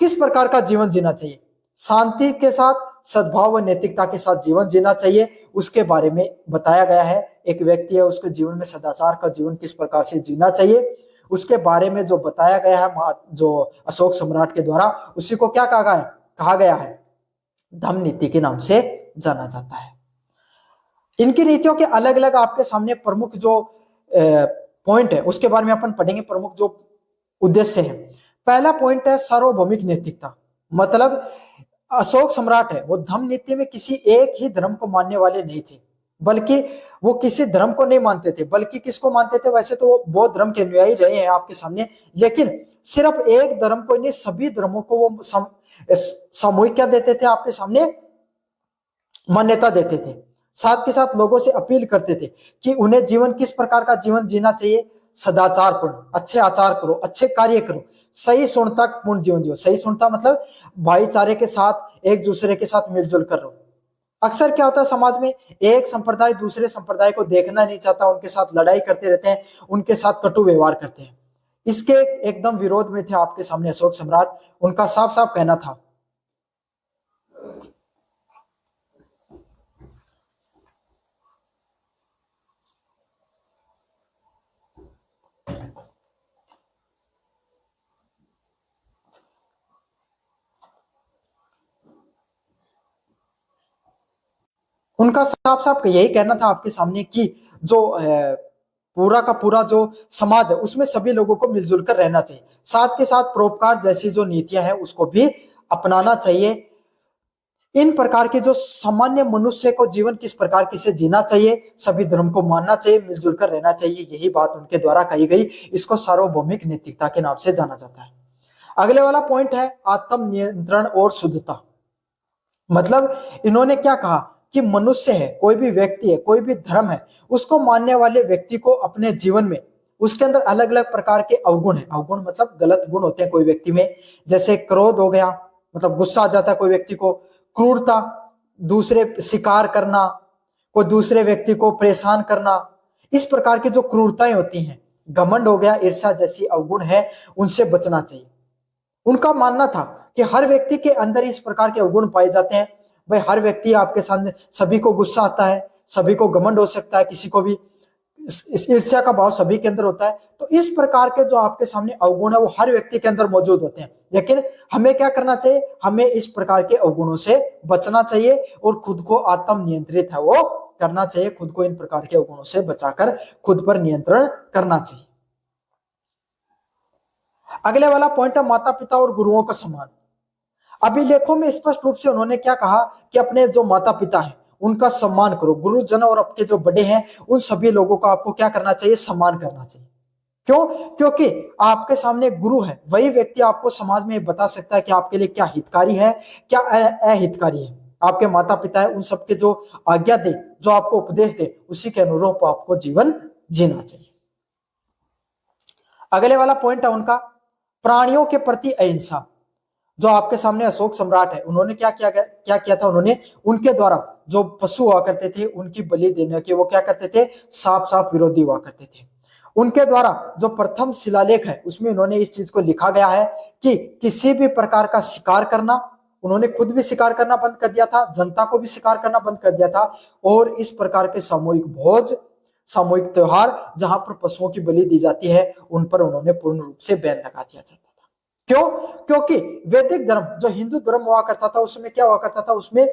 किस प्रकार का जीवन जीना चाहिए, शांति के साथ, सद्भाव व नैतिकता के साथ जीवन जीना चाहिए, उसके बारे में बताया गया है। एक व्यक्ति है, उसके जीवन में सदाचार का जीवन किस प्रकार से जीना चाहिए, उसके बारे में जो बताया गया है जो अशोक सम्राट के द्वारा, उसी को क्या कहा गया है, धम्म नीति के नाम से जाना जाता है। इनकी नीतियों के अलग अलग आपके सामने प्रमुख जो पॉइंट है उसके बारे में अपन पढ़ेंगे, प्रमुख जो उद्देश्य है। पहला पॉइंट है सार्वभौमिक नैतिकता। मतलब अशोक सम्राट है वो धम्म नीति में किसी एक ही धर्म को मानने वाले नहीं थे, बल्कि वो किसी धर्म को नहीं मानते थे, बल्कि किसको मानते थे, वैसे तो वो बौद्ध धर्म के अनुयायी रहे हैं आपके सामने, लेकिन सिर्फ एक धर्म को नहीं, सभी धर्मों को वो सामूहिक क्या देते थे, आपके सामने मान्यता देते थे। साथ के साथ लोगों से अपील करते थे कि उन्हें जीवन किस प्रकार का जीवन जीना चाहिए, सदाचारपूर्ण, अच्छे आचार करो, अच्छे कार्य करो, सही सुणता पूर्ण जीवन जियो। सही सुणता मतलब भाईचारे के साथ, एक दूसरे के साथ मिलजुल कर रहो। अक्सर क्या होता है समाज में, एक संप्रदाय दूसरे संप्रदाय को देखना नहीं चाहता, उनके साथ लड़ाई करते रहते हैं, उनके साथ कटु व्यवहार करते हैं। इसके एकदम विरोध में थे आपके सामने अशोक सम्राट। उनका साफ साफ कहना था, उनका साफ साफ यही कहना था आपके सामने कि जो पूरा का पूरा जो समाज है उसमें सभी लोगों को मिलजुल कर रहना चाहिए, साथ के साथ परोपकार जैसी जो नीतियां हैं उसको भी अपनाना चाहिए। इन प्रकार के जो सामान्य मनुष्य को जीवन किस प्रकार से जीना चाहिए, सभी धर्म को मानना चाहिए, मिलजुल कर रहना चाहिए, यही बात उनके द्वारा कही गई। इसको सार्वभौमिक नैतिकता के नाम से जाना जाता है। अगले वाला पॉइंट है आत्म नियंत्रण और शुद्धता। मतलब इन्होंने क्या कहा कि मनुष्य है, कोई भी व्यक्ति है, कोई भी धर्म है, उसको मानने वाले व्यक्ति को अपने जीवन में उसके अंदर अलग अलग प्रकार के अवगुण है। अवगुण मतलब गलत गुण होते हैं कोई व्यक्ति में, जैसे क्रोध हो गया, मतलब गुस्सा आ जाता है कोई व्यक्ति को, क्रूरता, दूसरे शिकार करना, कोई दूसरे व्यक्ति को परेशान करना, इस प्रकार की जो क्रूरताएं होती हैं, घमंड हो गया, ईर्ष्या जैसी अवगुण है, उनसे बचना चाहिए। उनका मानना था कि हर व्यक्ति के अंदर इस प्रकार के अवगुण पाए जाते हैं। भाई हर व्यक्ति आपके सामने, सभी को गुस्सा आता है, सभी को घमंड हो सकता है, किसी को भी इस ईर्ष्या का भाव सभी के अंदर होता है। तो इस प्रकार के जो आपके सामने अवगुण है वो हर व्यक्ति के अंदर मौजूद होते हैं, लेकिन हमें क्या करना चाहिए, हमें इस प्रकार के अवगुणों से बचना चाहिए और खुद को आत्म नियंत्रित है वो करना चाहिए। खुद को इन प्रकार के अवगुणों से बचाकर खुद पर नियंत्रण करना चाहिए। अगले वाला पॉइंट है माता पिता और गुरुओं का सम्मान। अभिलेखों में स्पष्ट रूप से उन्होंने क्या कहा कि अपने जो माता पिता हैं उनका सम्मान करो, गुरुजन और आपके जो बड़े हैं उन सभी लोगों का आपको क्या करना चाहिए, सम्मान करना चाहिए। क्यों? क्योंकि आपके सामने गुरु है, वही व्यक्ति आपको समाज में बता सकता है कि आपके लिए क्या हितकारी है, क्या अहितकारी है। आपके माता पिता है, उन सबके जो आज्ञा दे, जो आपको उपदेश दे, उसी के अनुरूप आपको जीवन जीना चाहिए। अगले वाला पॉइंट है उनका प्राणियों के प्रति अहिंसा। जो आपके सामने अशोक सम्राट है, उन्होंने क्या किया था, उन्होंने उनके द्वारा जो पशु हुआ करते थे उनकी बलि देने के वो क्या करते थे, साफ साफ विरोधी हुआ करते थे। उनके द्वारा जो प्रथम शिलालेख है उसमें उन्होंने इस चीज को लिखा गया है कि किसी भी प्रकार का शिकार करना, उन्होंने खुद भी शिकार करना बंद कर दिया था, जनता को भी शिकार करना बंद कर दिया था, और इस प्रकार के सामूहिक भोज, सामूहिक त्योहार जहां पर पशुओं की बलि दी जाती है उन पर उन्होंने पूर्ण रूप से बैन लगा दिया जाता था। क्यों? क्योंकि वैदिक धर्म जो हिंदू धर्म हुआ करता था उसमें क्या हुआ करता था, उसमें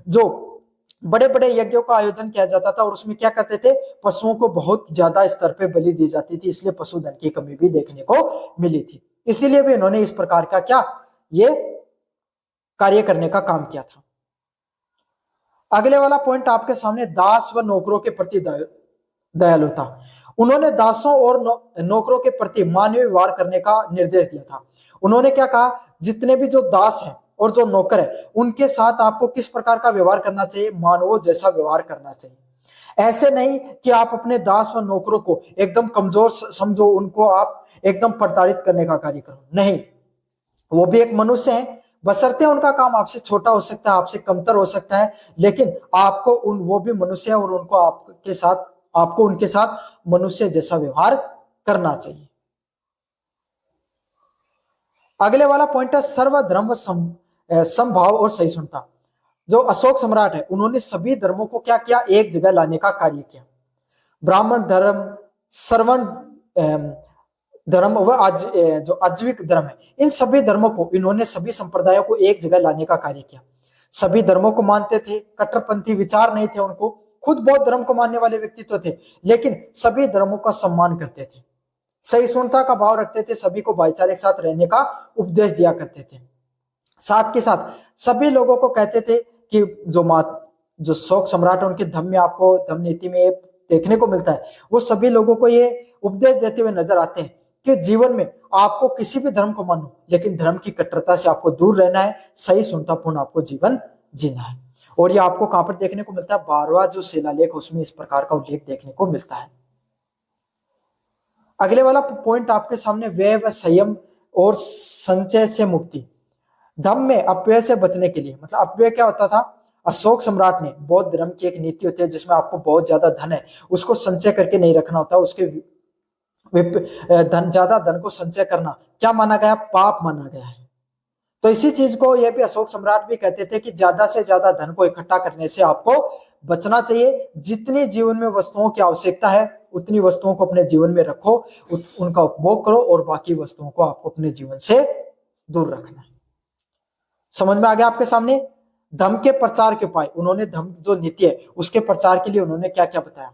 जो बड़े बड़े यज्ञों का आयोजन किया जाता था और उसमें क्या करते थे, पशुओं को बहुत ज्यादा स्तर पे बलि दी जाती थी, इसलिए पशुधन की कमी भी देखने को मिली थी। इसीलिए भी इन्होंने इस प्रकार का क्या ये कार्य करने का काम किया था। अगले वाला पॉइंट आपके सामने दास व नौकरों के प्रति दयालुता। उन्होंने दासों और नौकरों के प्रति मानवीय व्यवहार करने का निर्देश दिया था। उन्होंने क्या कहा, जितने भी जो दास हैं और जो नौकर है उनके साथ आपको किस प्रकार का व्यवहार करना चाहिए, मानवों जैसा व्यवहार करना चाहिए। ऐसे नहीं कि आप अपने दास व नौकरों को एकदम कमजोर समझो, उनको आप एकदम प्रताड़ित करने का कार्य करो, नहीं, वो भी एक मनुष्य है, बशर्ते उनका काम आपसे छोटा हो सकता है, आपसे कमतर हो सकता है, लेकिन आपको वो भी मनुष्य है और उनको आपको उनके साथ मनुष्य जैसा व्यवहार करना चाहिए। अगले वाला पॉइंट है सर्वधर्म समभाव और सहिष्णुता। जो अशोक सम्राट है उन्होंने सभी धर्मों को क्या किया, एक जगह लाने का कार्य किया। ब्राह्मण धर्म, श्रवण धर्म व जो आजीविक धर्म है, इन सभी धर्मों को इन्होंने, सभी संप्रदायों को एक जगह लाने का कार्य किया। सभी धर्मों को मानते थे, कट्टरपंथी विचार नहीं थे उनको, खुद बौद्ध धर्म को मानने वाले व्यक्तित्व थे, लेकिन सभी धर्मों का सम्मान करते थे, सहिष्णुता का भाव रखते थे, सभी को भाईचारे के साथ रहने का उपदेश दिया करते थे। साथ के साथ सभी लोगों को कहते थे कि जो अशोक सम्राट है उनके धम्म में, आपको धम्म नीति में देखने को मिलता है, वो सभी लोगों को ये उपदेश देते हुए नजर आते हैं कि जीवन में आपको किसी भी धर्म को मानो, लेकिन धर्म की कट्टरता से आपको दूर रहना है, सहिष्णुतापूर्ण आपको जीवन जीना है। और ये आपको कहां पर देखने को मिलता है, 12वां जो शिलालेख उसमें इस प्रकार का उल्लेख देखने को मिलता है। अगले वाला पॉइंट आपके सामने व्यय व संयम और संचय से मुक्ति। धम्म में अपव्यय से बचने के लिए, मतलब अपव्यय क्या होता था, अशोक सम्राट ने, बौद्ध धर्म की एक नीति होती है जिसमें आपको बहुत ज्यादा धन है उसको संचय करके नहीं रखना होता, उसके ज्यादा धन को संचय करना क्या माना गया, पाप माना गया है। तो इसी चीज को ये भी अशोक सम्राट भी कहते थे कि ज्यादा से ज्यादा धन को इकट्ठा करने से आपको बचना चाहिए। जितनी जीवन में वस्तुओं की आवश्यकता है उतनी वस्तुओं को अपने जीवन में रखो, उनका उपभोग करो, और बाकी वस्तुओं को आपको अपने जीवन से दूर रखना है। समझ में आ गया आपके सामने। धर्म के प्रचार के उपाय, उन्होंने धर्म जो नीति है उसके प्रचार के लिए उन्होंने क्या क्या बताया।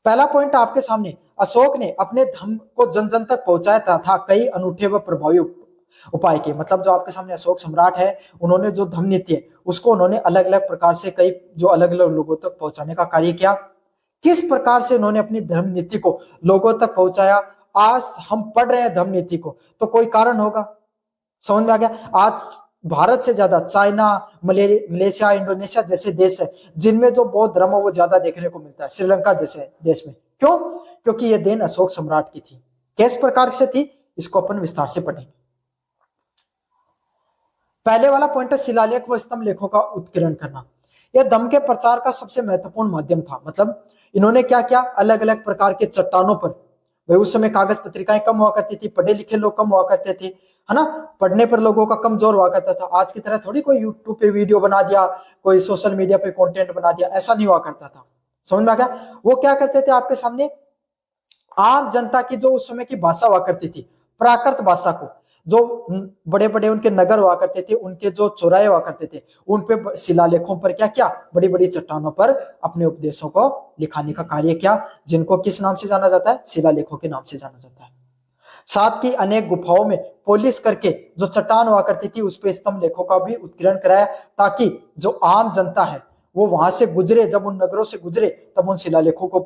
पहला पॉइंट आपके सामने, अशोक ने अपने धर्म को जन जन तक पहुंचाया था कई अनूठे व प्रभावी उपाय के। मतलब जो आपके सामने अशोक सम्राट है उन्होंने जो धर्म नीति है उसको उन्होंने अलग अलग प्रकार से कई जो अलग अलग लोगों तक पहुंचाने का कार्य किया। किस प्रकार से उन्होंने अपनी धर्म नीति को लोगों तक पहुंचाया, आज हम पढ़ रहे हैं धर्म नीति को तो कोई कारण होगा, समझ में आ गया। आज भारत से ज्यादा चाइना, मलेशिया, इंडोनेशिया जैसे देश है जिनमें जो बौद्ध धर्म है वो ज्यादा देखने को मिलता है, श्रीलंका जैसे देश में। क्यों? क्योंकि ये देन अशोक सम्राट की थी। किस प्रकार से थी, इसको अपन विस्तार से पढ़ेंगे। पहले वाला पॉइंट है शिलालेख व स्तंभ लेखों का उत्कीर्ण करना। यह धम्म के प्रचार का सबसे महत्वपूर्ण माध्यम था। मतलब इन्होंने क्या किया, अलग अलग प्रकार के चट्टानों पर, भाई उस समय कागज पत्रिकाएं कम हुआ करती थी, पढ़े लिखे लोग कम हुआ करते थे, है ना, पढ़ने पर लोगों का कम जोर हुआ करता था। आज की तरह थोड़ी कोई यूट्यूब पे वीडियो बना दिया, कोई सोशल मीडिया पे कंटेंट बना दिया, ऐसा नहीं हुआ करता था। समझ में आ गया? वो क्या करते थे, आपके सामने आम जनता की जो उस समय की भाषा हुआ करती थी, प्राकृत भाषा को, जो बड़े बड़े उनके नगर हुआ करते थे, उनके जो चौराहे हुआ करते थे, उन पे शिलालेखों पर क्या क्या, बड़ी बड़ी चट्टानों पर अपने उपदेशों को लिखाने का कार्य किया, जिनको किस नाम से जाना जाता है, शिलालेखों के नाम से जाना जाता है। साथ ही अनेक गुफाओं में पोलिश करके जो चट्टान हुआ करती थी उस पे स्तंभ लेखों का भी उत्कीर्ण कराया, ताकि जो आम जनता है वो वहां से गुजरे, जब उन नगरों से गुजरे तब उन शिलालेखों को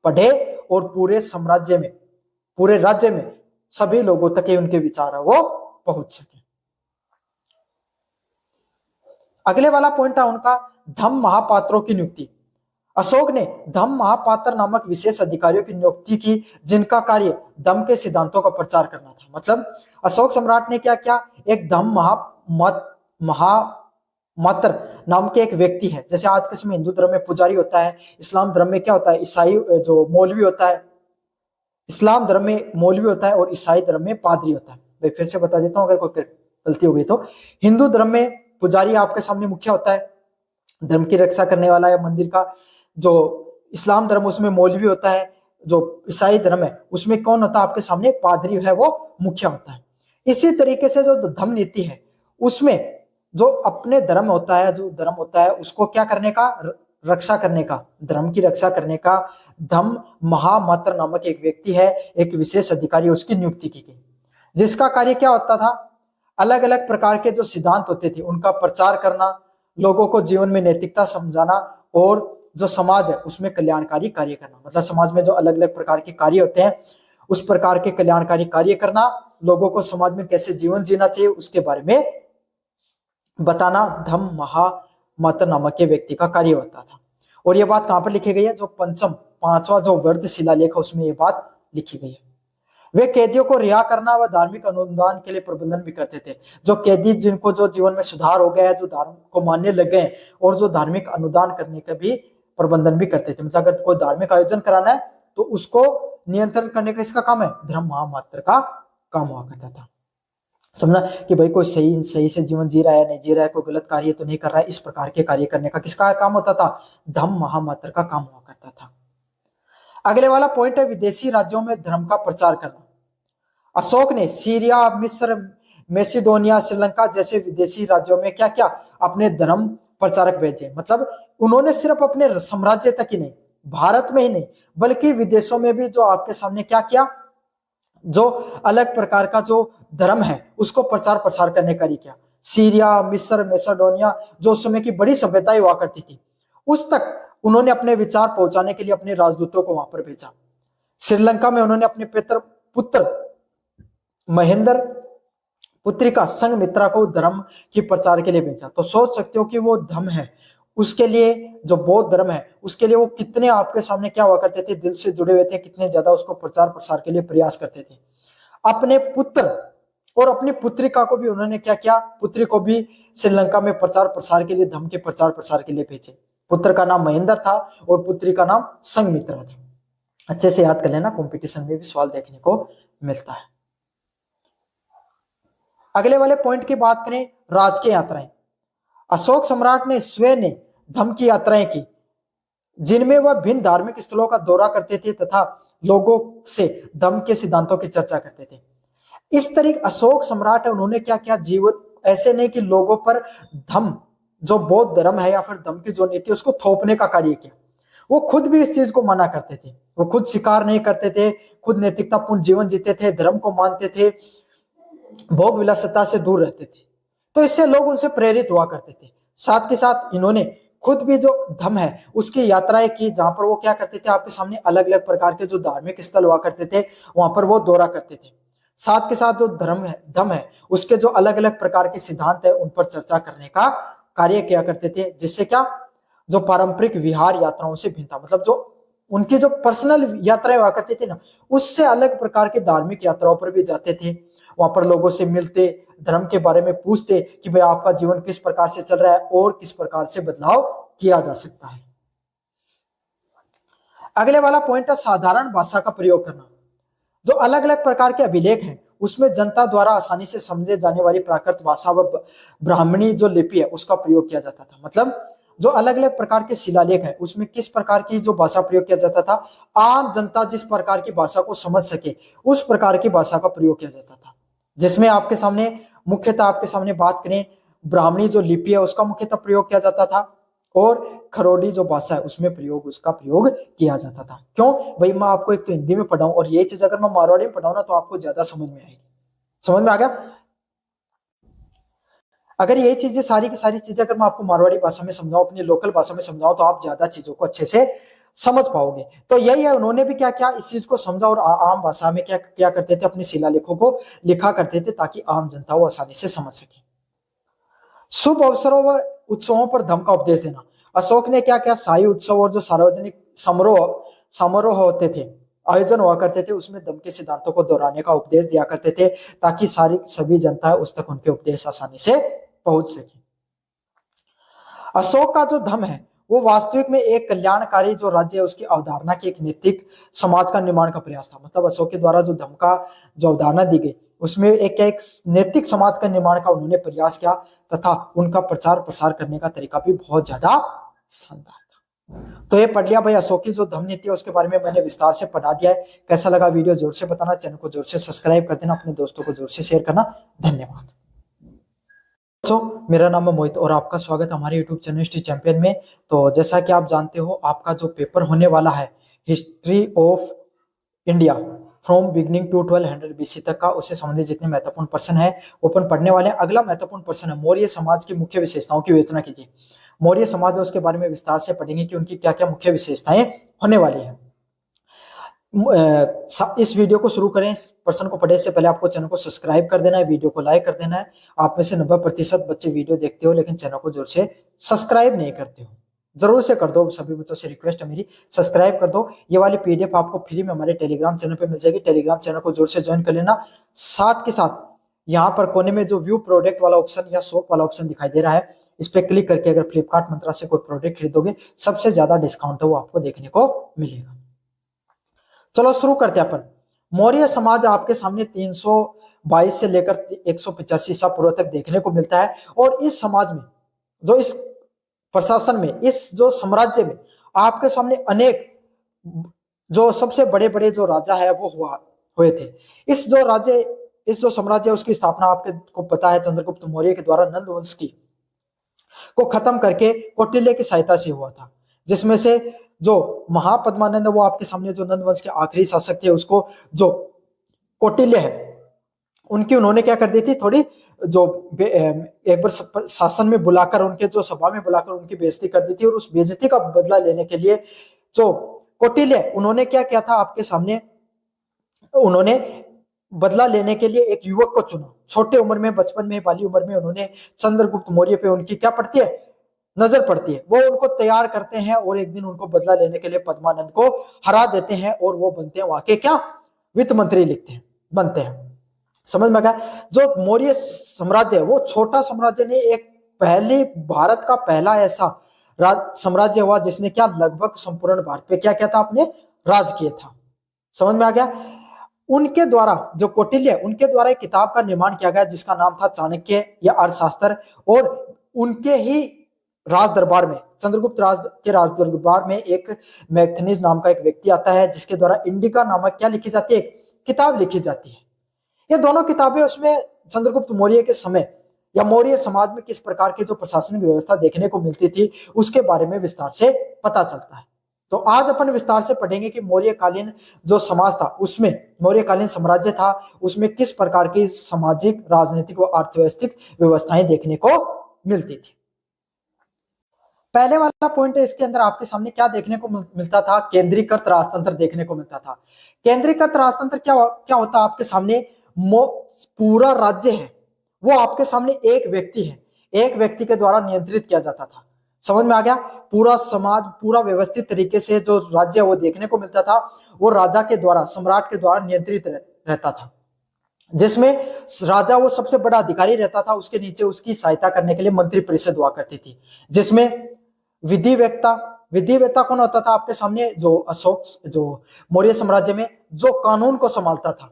पढ़े और पूरे साम्राज्य में, पूरे राज्य में सभी लोगों तक ये उनके विचार है वो पहुंच सके। अगले वाला पॉइंट है उनका धम्म महापात्रों की नियुक्ति। अशोक ने धम्म महापात्र नामक विशेष अधिकारियों की नियुक्ति की, जिनका कार्य धम्म के सिद्धांतों का प्रचार करना था। मतलब अशोक सम्राट ने क्या किया, एक धम्म महामात्र नाम के एक व्यक्ति है, जैसे आज के समय हिंदू धर्म में पुजारी होता है, इस्लाम धर्म में क्या होता है, ईसाई जो मौलवी होता है, इस्लाम धर्म में मौलवी होता है और ईसाई धर्म में पादरी होता है। मैं फिर से बता देता हूं अगर कोई गलती हो गई तो। हिंदू धर्म में पुजारी आपके सामने मुख्य होता है, धर्म की रक्षा करने वाला या मंदिर का। जो इस्लाम धर्म उसमें मौलवी होता है, जो ईसाई धर्म है उसमें कौन होता है आपके सामने, पादरी है वो मुख्य होता है। इसी तरीके से जो धम्म नीति है उसमें जो अपने धर्म होता है, जो धर्म होता है उसको क्या करने का, रक्षा करने का, धर्म की रक्षा करने का धम्म महामात्र नामक एक व्यक्ति है, एक विशेष अधिकारी, उसकी नियुक्ति की गई, जिसका कार्य क्या होता था, अलग अलग प्रकार के जो सिद्धांत होते थे उनका प्रचार करना, लोगों को जीवन में नैतिकता समझाना और जो समाज है उसमें कल्याणकारी कार्य करना। मतलब समाज में जो अलग अलग प्रकार के कार्य होते हैं उस प्रकार के कल्याणकारी कार्य करना, लोगों को समाज में कैसे जीवन जीना चाहिए उसके बारे में बताना धम्म महामात्र नामक के व्यक्ति का कार्य होता था। और ये बात कहां पर लिखी गई है, जो पंचम पांचवा जो वर्ध शिलालेख है उसमें ये बात लिखी गई है। वे कैदियों को रिहा करना व धार्मिक अनुदान के लिए प्रबंधन भी करते थे। जो कैदी जिनको जो जीवन में सुधार हो गया है, जो धर्म को मानने लगे हैं, और जो धार्मिक अनुदान करने का भी प्रबंधन भी करते थे। मतलब अगर कोई धार्मिक आयोजन कराना है तो उसको नियंत्रण करने का इसका काम है, धर्म महामात्र का काम हुआ करता था। समझना कि भाई कोई सही से जीवन जी रहा है नहीं जी रहा है, कोई गलत कार्य तो नहीं कर रहा है, इस प्रकार के कार्य करने का किसका काम होता था, धम्म महामात्र का काम हुआ करता था। अगले वाला पॉइंट है विदेशी राज्यों में धर्म का प्रचार करना। अशोक ने सीरिया, मिस्र, मैसिडोनिया, श्रीलंका जैसे विदेशी राज्यों में क्या क्या अपने धर्म प्रचारक भेजे। मतलब उन्होंने सिर्फ अपने साम्राज्य तक ही नहीं, भारत में ही नहीं, बल्कि विदेशों में भी जो आपके सामने क्या किया, जो अलग प्रकार का जो धर्म है उसको प्रचार प्रसार करने का किया। सीरिया, मिस्र, मैसिडोनिया जो उस समय की बड़ी सभ्यताएं हुआ करती थी उस तक उन्होंने अपने विचार पहुंचाने के लिए अपने राजदूतों को वहां पर भेजा। श्रीलंका में उन्होंने अपने पुत्र महेंद्र पुत्रिका संघमित्रा को धर्म के प्रचार के लिए भेजा। तो सोच सकते हो कि वो धर्म है उसके लिए, जो बौद्ध धर्म है उसके लिए वो कितने आपके सामने क्या हुआ करते थे, दिल से जुड़े हुए थे, कितने ज्यादा उसको प्रचार प्रसार के लिए प्रयास करते थे। अपने पुत्र और अपनी पुत्रिका को भी उन्होंने क्या किया, पुत्री को भी श्रीलंका में प्रचार प्रसार के लिए, धर्म के प्रचार प्रसार के लिए भेजे। पुत्र का नाम महेंद्र था और पुत्री का नाम संघमित्रा था। अच्छे से याद कर लेना, कॉम्पिटिशन में भी सवाल देखने को मिलता है। अगले वाले पॉइंट की बात करें, राजकीय यात्राएं। अशोक सम्राट ने स्वयं ने धम्म की यात्राएं की, जिनमें वह भिन्न धार्मिक स्थलों का दौरा करते थे तथा लोगों से धम्म के सिद्धांतों की चर्चा करते थे। इस तरीके अशोक सम्राट है उन्होंने क्या किया, जीवन ऐसे नहीं कि लोगों पर धम्म जो बौद्ध धर्म है या फिर धम्म की जो नीति उसको थोपने का कार्य किया। वो खुद भी इस चीज को मना करते थे, वो खुद शिकार नहीं करते थे, खुद नैतिकतापूर्ण जीवन जीते थे, धर्म को मानते थे, भोग विलासिता से दूर रहते थे। तो इससे लोग उनसे प्रेरित हुआ करते थे। साथ के साथ इन्होंने खुद भी जो धम्म है उसकी यात्राएं की, जहां पर वो क्या करते थे, आपके सामने अलग अलग प्रकार के जो धार्मिक स्थल हुआ करते थे वहां पर वो दौरा करते थे। साथ के साथ जो धर्म है उसके जो अलग अलग प्रकार के सिद्धांत है उन पर चर्चा करने का कार्य किया करते थे, जिससे क्या जो पारंपरिक विहार यात्राओं से भिन्न था, मतलब जो उनकी जो पर्सनल यात्राएं हुआ करती थी ना, उससे अलग प्रकार के धार्मिक यात्राओं पर भी जाते थे। वहां पर लोगों से मिलते, धर्म के बारे में पूछते कि भाई आपका जीवन किस प्रकार से चल रहा है और किस प्रकार से बदलाव किया जा सकता है। अगले वाला पॉइंट है साधारण भाषा का प्रयोग करना। जो अलग अलग प्रकार के अभिलेख हैं उसमें जनता द्वारा आसानी से समझे जाने वाली प्राकृत भाषा व ब्राह्मणी जो लिपि है उसका प्रयोग किया जाता था। मतलब जो अलग अलग प्रकार के शिलालेख है उसमें किस प्रकार की जो भाषा प्रयोग किया जाता था, आम जनता जिस प्रकार की भाषा को समझ सके उस प्रकार की भाषा का प्रयोग किया जाता था। जिसमें आपके सामने मुख्यतः आपके सामने बात करें, ब्राह्मणी जो लिपि है उसका मुख्यतः प्रयोग किया जाता था और खरोड़ी जो भाषा है उसमें उसका प्रयोग किया जाता था। क्यों भाई, मैं आपको एक तो हिंदी में पढ़ाऊं और ये चीज अगर मैं मारवाड़ी में पढ़ाऊं ना तो आपको ज्यादा समझ में आएगी। समझ में आ गया? अगर ये चीजें सारी की सारी चीजें अगर मैं आपको मारवाड़ी भाषा में समझाऊं, अपनी लोकल भाषा में समझाऊं, तो आप ज्यादा चीजों को अच्छे से समझ पाओगे। तो यही है, उन्होंने भी क्या क्या इस चीज को समझा और आम भाषा में क्या क्या करते थे, अपने शिलालेखों को लिखा करते थे ताकि आम जनता वो आसानी से समझ सके। शुभ अवसरों व उत्सवों पर धर्म का उपदेश देना। अशोक ने क्या क्या शाही उत्सव और जो सार्वजनिक समारोह समारोह होते थे, आयोजन हुआ करते थे, उसमें धर्म के सिद्धांतों को दोहराने का उपदेश दिया करते थे ताकि सारी सभी जनता है उस तक उनके उपदेश आसानी से पहुंच सके। अशोक का जो धर्म है वो वास्तविक में एक कल्याणकारी जो राज्य है उसकी अवधारणा की एक नैतिक समाज का निर्माण का प्रयास था। मतलब अशोक के द्वारा जो धर्म का जो अवधारणा दी गई उसमें एक नैतिक समाज का निर्माण का उन्होंने प्रयास किया तथा उनका प्रचार प्रसार करने का तरीका भी बहुत ज्यादा शानदार था। तो ये पढ़ लिया भाई, अशोक की जो धर्म नीति है उसके बारे में मैंने विस्तार से पढ़ा दिया है। कैसा लगा वीडियो जोर से बताना, चैनल को जोर से सब्सक्राइब कर देना, अपने दोस्तों को जोर से शेयर करना। धन्यवाद। मेरा नाम है मोहित और आपका स्वागत है हमारे YouTube चैनल हिस्ट्री चैंपियन में। तो जैसा कि आप जानते हो आपका जो पेपर होने वाला है history of India from beginning to 1200 BC तक का, उससे संबंधित जितने महत्वपूर्ण प्रश्न है वो अपन पढ़ने वाले हैं। अगला महत्वपूर्ण प्रश्न है मौर्य समाज की मुख्य विशेषताओं की विवेचना कीजिए। मौर्य समाज है उसके बारे में विस्तार से पढ़ेंगे कि उनकी क्या क्या मुख्य विशेषताएं होने वाली है। इस वीडियो को शुरू करें, इस प्रश्न को पढ़ने से पहले आपको चैनल को सब्सक्राइब कर देना है, वीडियो को लाइक कर देना है। आप में से 90% बच्चे वीडियो देखते हो लेकिन चैनल को जोर से सब्सक्राइब नहीं करते हो, जरूर से कर दो। सभी बच्चों से रिक्वेस्ट है मेरी, सब्सक्राइब कर दो। ये वाली PDF आपको फ्री में हमारे टेलीग्राम चैनल पे मिल जाएगी, टेलीग्राम चैनल को जोर से ज्वाइन कर लेना। साथ के साथ यहाँ पर कोने में जो व्यू प्रोडक्ट वाला ऑप्शन या शॉप वाला ऑप्शन दिखाई दे रहा है, इस पे क्लिक करके अगर फ्लिपकार्ट मंत्रा से कोई प्रोडक्ट खरीदोगे सबसे ज्यादा डिस्काउंट है वो आपको देखने को मिलेगा। चलो शुरू करते हैं अपन। मौर्य समाज आपके सामने 322 से लेकर 185 ईसा पूर्व तक देखने को मिलता है और इस समाज में जो इस प्रशासन में इस जो साम्राज्य में आपके सामने अनेक जो सबसे बड़े बड़े जो राजा है वो हुए थे। इस जो साम्राज्य उसकी स्थापना आपको पता है चंद्रगुप्त मौर्य के द्वारा नंद वंश की को खत्म करके कौटिल्य की सहायता से हुआ था, जिसमें से जो महापद्मानंद वो आपके सामने जो नंद वंश के आखिरी शासक थे उसको जो कौटिल्य है उनकी उन्होंने क्या कर दी थी, थोड़ी जो एक बार शासन में बुलाकर उनके जो सभा में बुलाकर उनकी बेइज्जती कर दी थी और उस बेइज्जती का बदला लेने के लिए जो कौटिल्य उन्होंने क्या किया था आपके सामने, उन्होंने बदला लेने के लिए एक युवक को चुना। छोटे उम्र में, बचपन में, बाली उम्र में उन्होंने चंद्रगुप्त मौर्य पे उनकी क्या पड़ती है, नजर पड़ती है। वो उनको तैयार करते हैं और एक दिन उनको बदला लेने के लिए पद्मानंद को हरा देते हैं और वो बनते हैं वहां के क्या, वित्त मंत्री बनते हैं। समझ में गया? जो मौर्य साम्राज्य है वो छोटा साम्राज्य नहीं, एक पहले भारत का पहला ऐसा साम्राज्य हुआ जिसने क्या लगभग संपूर्ण भारत पे क्या था, आपने राज किया था। समझ में आ गया? उनके द्वारा जो कौटिल्य उनके द्वारा एक किताब का निर्माण किया गया जिसका नाम था चाणक्य या अर्थशास्त्र, और उनके ही राज दरबार में चंद्रगुप्त के राज दरबार में एक मैगथनीज नाम का एक व्यक्ति आता है जिसके द्वारा इंडिका नामक क्या लिखी जाती है, किताब लिखी जाती है। ये दोनों किताबें उसमें चंद्रगुप्त मौर्य के समय या मौर्य समाज में किस प्रकार की जो प्रशासनिक व्यवस्था देखने को मिलती थी उसके बारे में विस्तार से पता चलता है। तो आज अपन विस्तार से पढ़ेंगे कि मौर्यकालीन जो समाज था उसमें, मौर्यकालीन साम्राज्य था उसमें किस प्रकार की सामाजिक, राजनीतिक व अर्थव्यवस्थिक व्यवस्थाएं देखने को मिलती थी। पहले वाला पॉइंट है, इसके अंदर आपके सामने क्या देखने को मिलता था, केंद्रीकृत राजतंत्र देखने को मिलता था। केंद्रीकृत राजतंत्र क्या होता आपके सामने, पूरा राज्य है वो आपके सामने एक व्यक्ति है, एक व्यक्ति के द्वारा नियंत्रित किया जाता था। समझ में आ गया? पूरा समाज पूरा व्यवस्थित तरीके से जो राज्य वो देखने को मिलता था वो राजा के द्वारा, सम्राट के द्वारा नियंत्रित रहता था, जिसमें राजा वो सबसे बड़ा अधिकारी रहता था। उसके नीचे उसकी सहायता करने के लिए मंत्री परिषद हुआ करती थी, जिसमें विधिवेत्ता कौन होता था आपके सामने? जो मौर्य साम्राज्य में जो कानून को संभालता था,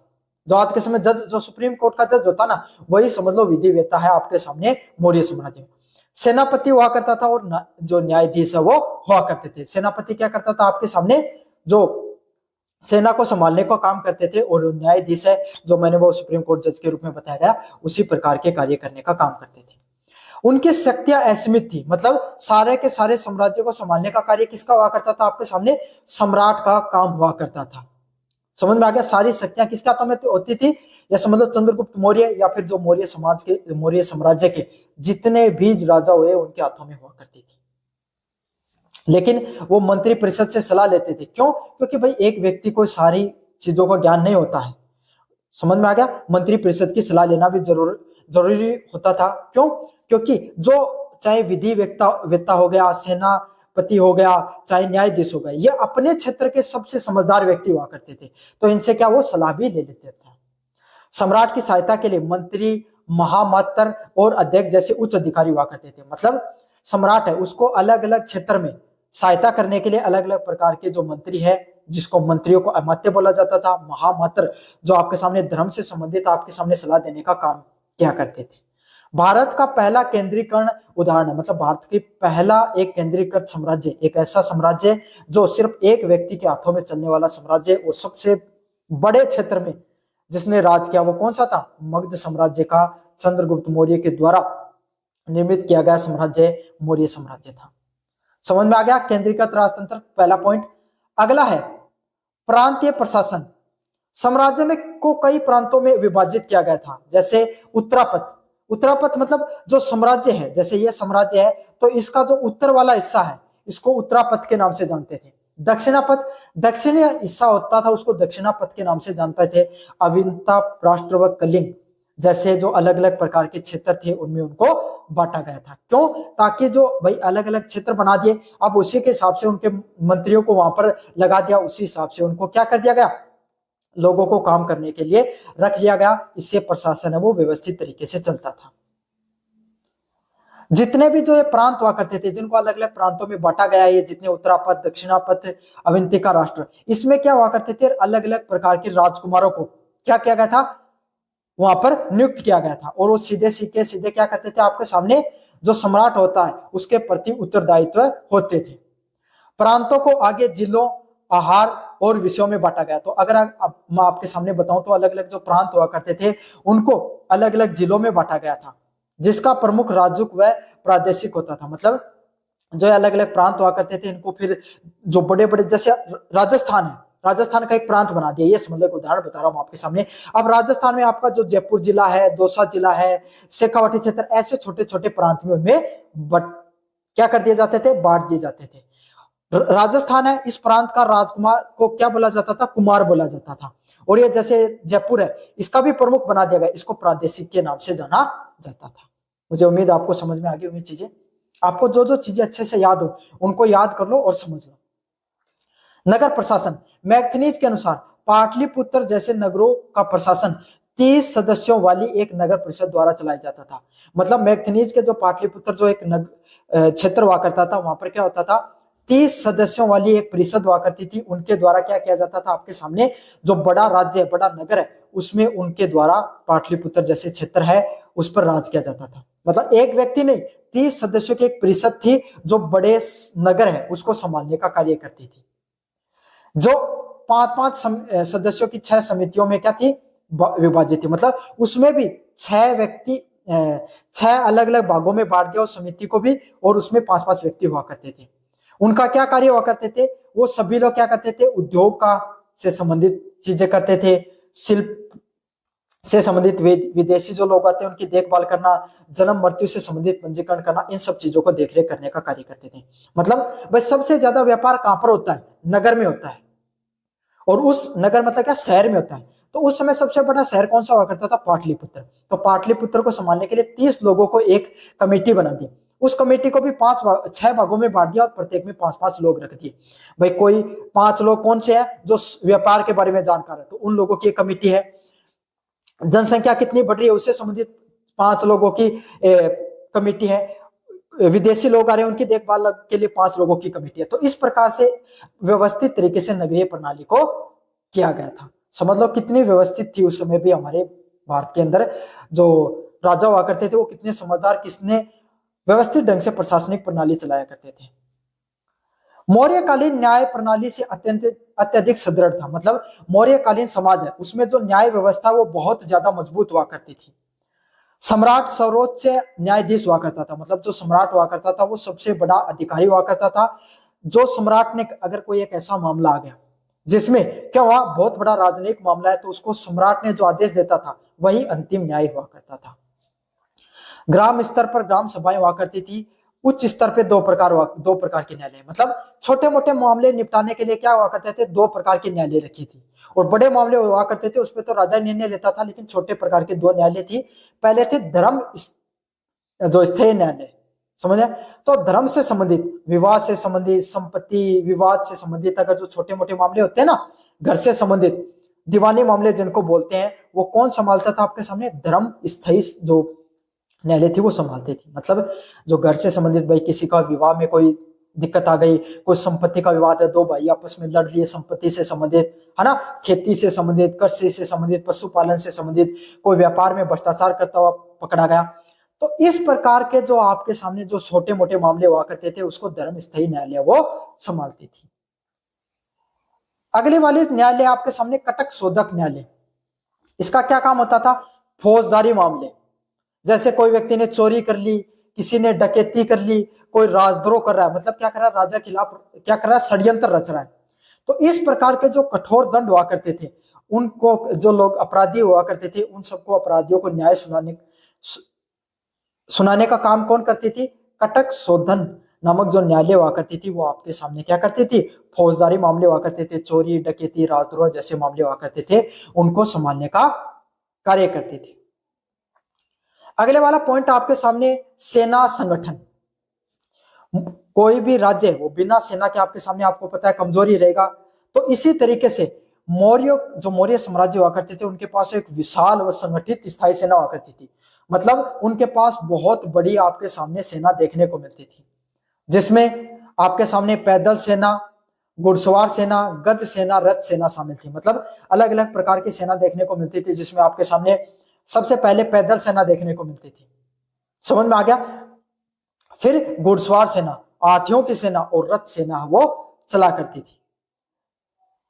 जो आज के समय जज, जो सुप्रीम कोर्ट का जज होता ना, वही समझ लो विधिवेत्ता है आपके सामने मौर्य साम्राज्य में। सेनापति हुआ करता था और जो न्यायाधीश है वो हुआ करते थे। सेनापति क्या करता था आपके सामने? जो सेना को संभालने का काम करते थे, और न्यायाधीश है जो मैंने वो सुप्रीम कोर्ट जज के रूप में बताया गया, उसी प्रकार के कार्य करने का काम करते थे। उनकी शक्तियां असीमित थी, मतलब सारे के सारे साम्राज्य को संभालने का कार्य किसका हुआ करता था आपके सामने? सम्राट का काम हुआ करता था। समझ में आ गया? सारी शक्तियां किसके हाथों में होती थी? या समझ लो चंद्रगुप्त मौर्य या फिर जो मौर्य समाज के, मौर्य साम्राज्य के जितने भी राजा हुए उनके हाथों में हुआ करती थी। लेकिन वो मंत्री परिषद से सलाह लेते थे। क्यों? क्योंकि भाई एक व्यक्ति को सारी चीजों का ज्ञान नहीं होता है। समझ में आ गया? मंत्री परिषद की सलाह लेना भी जरूरी होता था। क्यों? क्योंकि जो चाहे विधिवेत्ता हो गया, सेनापति हो गया, चाहे न्यायाधीश हो गया, ये अपने क्षेत्र के सबसे समझदार व्यक्ति हुआ करते थे, तो इनसे क्या वो सलाह भी ले लेते थे। सम्राट की सहायता के लिए मंत्री, महामात्र और अध्यक्ष जैसे उच्च अधिकारी हुआ करते थे। मतलब सम्राट है उसको अलग अलग क्षेत्र में सहायता करने के लिए अलग अलग प्रकार के जो मंत्री है, जिसको मंत्रियों को अमात्य बोला जाता था, महामात्र जो आपके सामने धर्म से संबंधित आपके सामने सलाह देने का काम किया करते थे। भारत का पहला केंद्रीकरण उदाहरण है, मतलब भारत की पहला एक केंद्रीकृत साम्राज्य, एक ऐसा साम्राज्य जो सिर्फ एक व्यक्ति के हाथों में चलने वाला साम्राज्य, और सबसे बड़े क्षेत्र में जिसने राज किया वो कौन सा था? मगध साम्राज्य का चंद्रगुप्त मौर्य के द्वारा निर्मित किया गया साम्राज्य मौर्य साम्राज्य था। समझ में आ गया? केंद्रीकृत राजतंत्र पहला पॉइंट। अगला है प्रांतीय प्रशासन। साम्राज्य में को कई प्रांतों में विभाजित किया गया था, जैसे उत्तरापथ मतलब जो साम्राज्य है, जैसे ये साम्राज्य है तो इसका जो उत्तर वाला हिस्सा है इसको उत्तरापथ के नाम से जानते थे। दक्षिणी हिस्सा होता था उसको दक्षिणापथ के नाम से जानते थे। अविंता, राष्ट्र व कलिंग जैसे जो अलग अलग प्रकार के क्षेत्र थे उनमें उनको बांटा गया था। क्यों? ताकि जो भाई अलग अलग क्षेत्र बना दिए, अब उसी के हिसाब से उनके मंत्रियों को वहां पर लगा दिया, उसी हिसाब से उनको क्या कर दिया गया? लोगों को काम करने के लिए रख लिया गया। इससे प्रशासन है वो व्यवस्थित तरीके से चलता था। जितने भी जो ये प्रांत हुआ करते थे, जिनको अलग अलग प्रांतों में बांटा गया है, ये जितने उत्तरापथ, दक्षिणापथ, अवंतिका राष्ट्र, इसमें क्या हुआ करते थे? अलग अलग प्रकार के राजकुमारों को क्या किया गया था? वहां पर नियुक्त किया गया था, और वो सीधे क्या करते थे? आपके सामने जो सम्राट होता है उसके प्रति उत्तरदायित्व होते थे। प्रांतों को आगे जिलों, आहार और विषयों में बांटा गया। तो अगर मैं आपके सामने बताऊं तो अलग अलग जो प्रांत हुआ करते थे उनको अलग अलग जिलों में बांटा गया था, जिसका प्रमुख राजुक व प्रादेशिक होता था। मतलब जो अलग अलग प्रांत हुआ करते थे इनको फिर जो बड़े बड़े, जैसे राजस्थान है, राजस्थान का एक प्रांत बना दिया। ये समझ लो एक उदाहरण बता रहा हूं आपके सामने। अब राजस्थान में आपका जो जयपुर जिला है, दौसा जिला है, शेखावाटी क्षेत्र, ऐसे छोटे छोटे प्रांत में उनमें क्या कर दिए जाते थे? बांट दिए जाते थे। राजस्थान है, इस प्रांत का राजकुमार को क्या बोला जाता था? कुमार बोला जाता था। और ये जैसे जयपुर है, इसका भी प्रमुख बना दिया गया, इसको प्रादेशिक के नाम से जाना जाता था। मुझे उम्मीद आपको समझ में आ गई होंगी चीजें। आपको जो जो चीजें अच्छे से याद हो उनको याद कर लो और समझ लो। नगर प्रशासन। मैगथनीज के अनुसार पाटलिपुत्र जैसे नगरों का प्रशासन 30 सदस्यों वाली एक नगर परिषद द्वारा चलाया जाता था। मतलब मैगथनीज के जो पाटलिपुत्र जो एक क्षेत्र हुआ करता था, वहां पर क्या होता था? 30 सदस्यों वाली एक परिषद हुआ करती थी। उनके द्वारा क्या किया जाता था? आपके सामने जो बड़ा राज्य, बड़ा नगर है, उसमें उनके द्वारा पाटलिपुत्र जैसे क्षेत्र है उस पर राज किया जाता था। मतलब एक व्यक्ति नहीं, 30 सदस्यों की एक परिषद थी जो बड़े नगर है उसको संभालने का कार्य करती थी, जो 5-5 सदस्यों की 6 समितियों में क्या थी? विभाजित थी। मतलब उसमें भी 6 व्यक्ति 6 अलग अलग भागों में बांट दिया उस समिति को भी, और उसमें 5-5 व्यक्ति हुआ करते थे। उनका क्या कार्य हुआ करते थे? वो सभी लोग क्या करते थे? उद्योग का से संबंधित चीजें करते थे, शिल्प से संबंधित विदेशी जो लोग आते हैं उनकी देखभाल करना, जन्म मृत्यु से संबंधित पंजीकरण करना, इन सब चीजों को देखरेख करने का कार्य करते थे। मतलब बस सबसे ज्यादा व्यापार कहां पर होता है? नगर में होता है। और उस नगर मतलब क्या? शहर में होता है। तो उस समय सबसे बड़ा शहर कौन सा हुआ करता था? पाटलिपुत्र। तो पाटलिपुत्र को संभालने के लिए 30 लोगों को एक कमेटी बना दी। उस कमेटी को भी 6 भागों में बांट दिया और प्रत्येक में 5-5 लोग रख दिए। भाई कोई 5 लोग कौन से हैं? जो व्यापार के बारे में जानकार है, तो उन लोगों की एक कमेटी है। जनसंख्या कितनी बढ़ रही है उससे संबंधित 5 लोगों की कमेटी है। विदेशी लोग आ रहे हैं उनकी देखभाल के लिए 5 लोगों की कमेटी है। तो इस प्रकार से व्यवस्थित तरीके से नगरीय प्रणाली को किया गया था। समझ लो कितनी व्यवस्थित थी उस समय भी हमारे भारत के अंदर जो राजा हुआ करते थे वो कितने समझदार, किसने व्यवस्थित ढंग से प्रशासनिक प्रणाली चलाया करते थे। मौर्यकालीन न्याय प्रणाली से अत्यधिक सुदृढ़ था। मतलब मौर्यकालीन समाज है उसमें जो न्याय व्यवस्था वो बहुत ज्यादा मजबूत हुआ करती थी। सम्राट सर्वोच्च न्यायाधीश हुआ करता था। मतलब जो सम्राट हुआ करता था वो सबसे बड़ा अधिकारी हुआ करता था। जो सम्राट ने अगर कोई एक ऐसा मामला आ गया जिसमें क्या हुआ, बहुत बड़ा राजनीतिक मामला है, तो उसको सम्राट ने जो आदेश देता था वही अंतिम न्याय हुआ करता था। ग्राम स्तर पर ग्राम सभाएं हुआ करती थी। उच्च स्तर पे दो प्रकार के न्यायालय, मतलब छोटे मोटे मामले निपटाने के लिए क्या हुआ करते थे? 2 प्रकार के न्यायालय रखी थी। और बड़े मामले हुआ करते थे उसपे तो राजा निर्णय लेता था, लेकिन छोटे प्रकार के 2 न्यायालय थी। पहले थे धर्म जो स्थायी न्यायालय, समझे? तो धर्म से संबंधित, विवाद से संबंधित, संपत्ति विवाद से संबंधित अगर जो छोटे मोटे मामले होते हैं ना, घर से संबंधित दीवानी मामले जिनको बोलते हैं, वो कौन संभालता था आपके सामने? धर्म स्थायी जो न्यायालय थी वो संभालती थी। मतलब जो घर से संबंधित, भाई किसी का विवाह में कोई दिक्कत आ गई, कोई संपत्ति का विवाद है, 2 भाई आपस में लड़ लिए संपत्ति से संबंधित, है ना, खेती से संबंधित, कृषि से संबंधित, पशुपालन से संबंधित, कोई व्यापार में भ्रष्टाचार करता हुआ पकड़ा गया, तो इस प्रकार के जो आपके सामने जो छोटे मोटे मामले हुआ करते थे उसको धर्म स्थायी न्यायालय वो संभालती थी। अगले वाले न्यायालय आपके सामने कटक शोधक न्यायालय। इसका क्या काम होता था? फौजदारी मामले, जैसे कोई व्यक्ति ने चोरी कर ली, किसी ने डकैती कर ली, कोई राजद्रोह कर रहा है, मतलब क्या कर रहा है? राजा के खिलाफ क्या कर रहा है? षड्यंत्र रच रहा है। तो इस प्रकार के जो कठोर दंड हुआ करते थे उनको, जो लोग अपराधी हुआ करते थे उन सबको अपराधियों को न्याय सुनाने का काम कौन करती थी? कटक शोधन नामक जो न्यायालय हुआ करती थी वो आपके सामने क्या करती थी? फौजदारी मामले हुआ करते थे, चोरी डकैती राजद्रोह जैसे मामले हुआ करते थे उनको संभालने का कार्य करती थी। अगले वाला पॉइंट आपके सामने सेना संगठन। कोई भी राज्य है वो बिना सेना के आपके सामने आपको पता है कमजोरी रहेगा। तो इसी तरीके से मौर्य साम्राज्य हुआ करते थे उनके पास एक विशाल व संगठित स्थायी सेना हुआ करती थी। मतलब उनके पास बहुत बड़ी आपके सामने सेना देखने को मिलती थी, जिसमें आपके सामने पैदल सेना, घुड़सवार सेना, गज सेना, रथ सेना शामिल थी। मतलब अलग अलग प्रकार की सेना देखने को मिलती थी, जिसमें आपके सामने सबसे पहले पैदल सेना देखने को मिलती थी, समझ में आ गया? फिर घुड़सवार सेना, हाथियों की सेना और रथ सेना वो चला करती थी।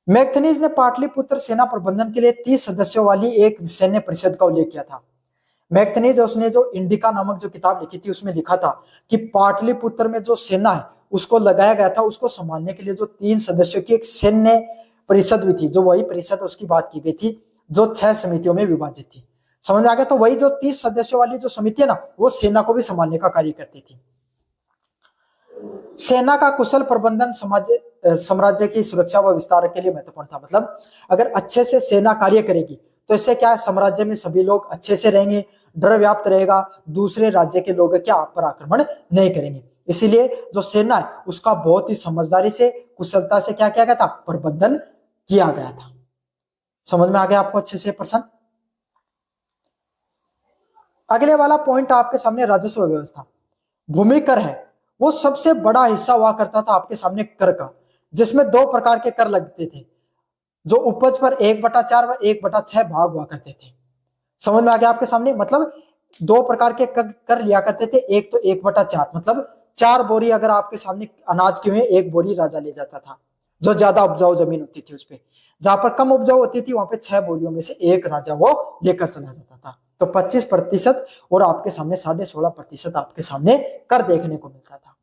मैगथनीज ने पाटलिपुत्र सेना प्रबंधन के लिए 30 सदस्यों वाली एक सैन्य परिषद का उल्लेख किया था। मैगथनीज उसने जो इंडिका नामक जो किताब लिखी थी उसमें लिखा था कि पाटलिपुत्र में जो सेना है उसको लगाया गया था, उसको संभालने के लिए जो 3 सदस्यों की एक सैन्य परिषद भी थी, जो वही परिषद उसकी बात की गई थी जो 6 समितियों में विभाजित थी। समझ में आ गया? तो वही जो 30 सदस्यों वाली जो समिति है ना वो सेना को भी संभालने का कार्य करती थी। सेना का कुशल प्रबंधन साम्राज्य की सुरक्षा व विस्तार के लिए महत्वपूर्ण था। मतलब अगर अच्छे से सेना कार्य करेगी तो इससे क्या है, साम्राज्य में सभी लोग अच्छे से रहेंगे, डर व्याप्त रहेगा, दूसरे राज्य के लोग क्या आप पर आक्रमण नहीं करेंगे। इसीलिए जो सेना है उसका बहुत ही समझदारी से, कुशलता से क्या किया गया था? प्रबंधन किया गया था। समझ में आ गया आपको अच्छे से प्रश्न? अगले वाला पॉइंट आपके सामने राजस्व व्यवस्था। भूमि कर है वो सबसे बड़ा हिस्सा हुआ करता था आपके सामने कर का, जिसमें 2 प्रकार के कर लगते थे, जो उपज पर 1/4 व 1/6 भाग हुआ करते थे। समझ में आ गया आपके सामने? मतलब 2 प्रकार के कर लिया करते थे। एक तो 1/4, मतलब 4 बोरी अगर आपके सामने अनाज की हुई 1 बोरी राजा ले जाता था, जो ज्यादा उपजाऊ जमीन होती थी उस पर। जहां पर कम उपजाऊ होती थी वहां पे 6 बोरियों में से 1 राजा वो लेकर चला जाता था। तो 25% और आपके सामने 16.5% आपके सामने कर देखने को मिलता था।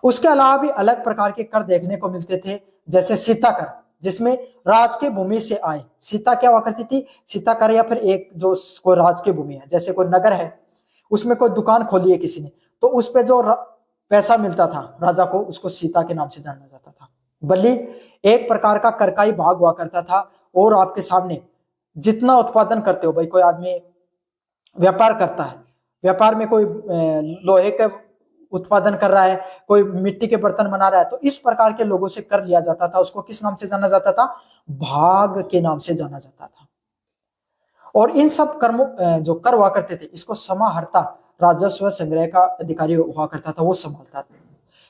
उसके अलावा भी अलग प्रकार के कर देखने को मिलते थे, जैसे सीता कर, जिसमें राज की भूमि से आए। सीता क्या हुआ करती थी? सीता कर या फिर एक जो कोई राज की भूमि है, जैसे कोई नगर है उसमें कोई दुकान खोली है किसी ने, तो उस पे जो पैसा मिलता था राजा को, उसको सीता के नाम से जाना जाता था। बल्कि एक प्रकार का कर का ही भाग हुआ करता था और आपके सामने जितना उत्पादन करते हो, भाई कोई आदमी व्यापार करता है, व्यापार में कोई लोहे का उत्पादन कर रहा है, कोई मिट्टी के बर्तन बना रहा है, तो इस प्रकार के लोगों से कर लिया जाता था। उसको किस नाम से जाना जाता था? भाग के नाम से जाना जाता था। और इन सब कर्मों जो कर हुआ करते थे, इसको समाहर्ता राजस्व संग्रह का अधिकारी हुआ करता था, वो संभालता था,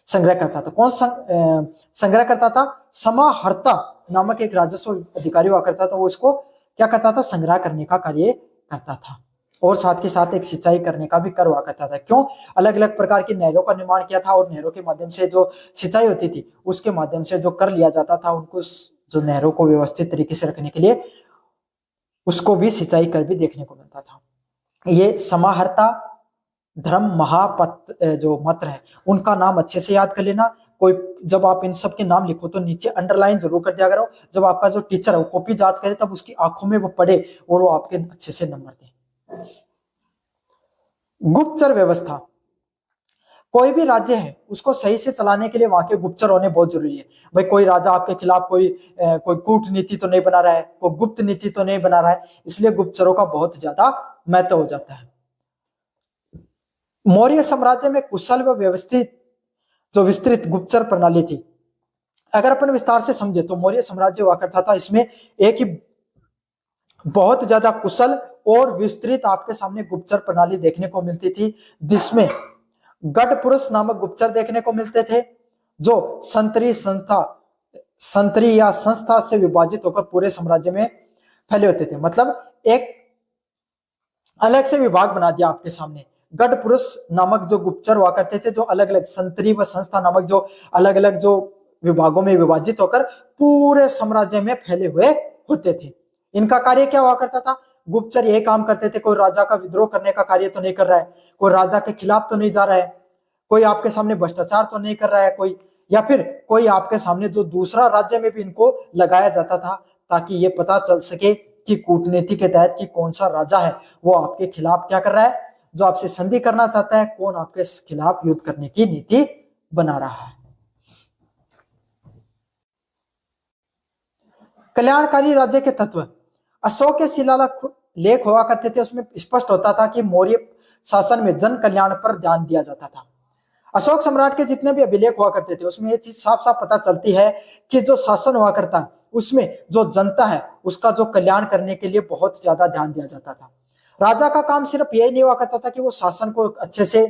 संग्रह करता था। कौन संग्रह करता था? समाहर्ता नामक एक राजस्व अधिकारी हुआ करता था, वो इसको क्या करता था? संग्रह करने का कार्य करता था। और साथ के साथ एक सिंचाई करने का भी कर हुआ करता था। क्यों? अलग अलग प्रकार की नहरों का निर्माण किया था, और नहरों के माध्यम से जो सिंचाई होती थी उसके माध्यम से जो कर लिया जाता था, उनको जो नहरों को व्यवस्थित तरीके से रखने के लिए उसको भी सिंचाई कर भी देखने को मिलता था। ये समाहर्ता धर्म महापत जो मंत्र है उनका नाम अच्छे से याद कर लेना। कोई जब आप इन सब के नाम लिखो तो नीचे अंडरलाइन जरूर कर दिया करो। जब आपका जो टीचर है वो कॉपी जांच करे तब उसकी आंखों में वो पड़े और वो आपके अच्छे से नंबर दे। गुप्तचर व्यवस्था, कोई भी राज्य है उसको सही से चलाने के लिए वहां के गुप्तचर होने बहुत जरूरी है। भाई कोई राजा आपके खिलाफ कोई कूटनीति तो नहीं बना रहा है, कोई गुप्त नीति तो नहीं बना रहा है, इसलिए गुप्तचरों का बहुत ज्यादा महत्व हो जाता है। मौर्य साम्राज्य में कुशल व व्यवस्थित जो विस्तृत गुप्तचर प्रणाली थी, अगर अपन विस्तार से समझे तो मौर्य साम्राज्य हुआ करता था, इसमें एक ही बहुत ज्यादा कुशल और विस्तृत आपके सामने गुप्तचर प्रणाली देखने को मिलती थी, जिसमें गढ़ पुरुष नामक गुप्तचर देखने को मिलते थे, जो संतरी या संस्था से विभाजित होकर पूरे साम्राज्य में फैले होते थे। मतलब एक अलग से विभाग बना दिया आपके सामने। गढ़ पुरुष नामक जो गुप्तचर हुआ करते थे, जो अलग अलग संतरी व संस्था नामक जो अलग अलग जो विभागों में विभाजित होकर पूरे साम्राज्य में फैले हुए होते थे। इनका कार्य क्या हुआ करता था? गुप्तचर यही काम करते थे, कोई राजा का विद्रोह करने का कार्य तो नहीं कर रहा है, कोई राजा के खिलाफ तो नहीं जा रहा है, कोई आपके सामने भ्रष्टाचार तो नहीं कर रहा है कोई, या फिर कोई आपके सामने जो दूसरा राज्य में भी इनको लगाया जाता था, ताकि ये पता चल सके कि कूटनीति के तहत कि कौन सा राजा है वो आपके खिलाफ क्या कर रहा है, जो आपसे संधि करना चाहता है, कौन आपके खिलाफ युद्ध करने की नीति बना रहा है। कल्याणकारी राज्य के तत्व, अशोक के शिलालेख हुआ करते थे, उसमें स्पष्ट होता था कि मौर्य शासन में जन कल्याण पर ध्यान दिया जाता था। अशोक सम्राट के जितने भी अभिलेख हुआ करते थे उसमें ये चीज साफ साफ पता चलती है कि जो शासन हुआ करता है उसमें जो जनता है उसका जो कल्याण करने के लिए बहुत ज्यादा ध्यान दिया जाता था। राजा का काम सिर्फ यही नहीं हुआ करता था कि वो शासन को अच्छे से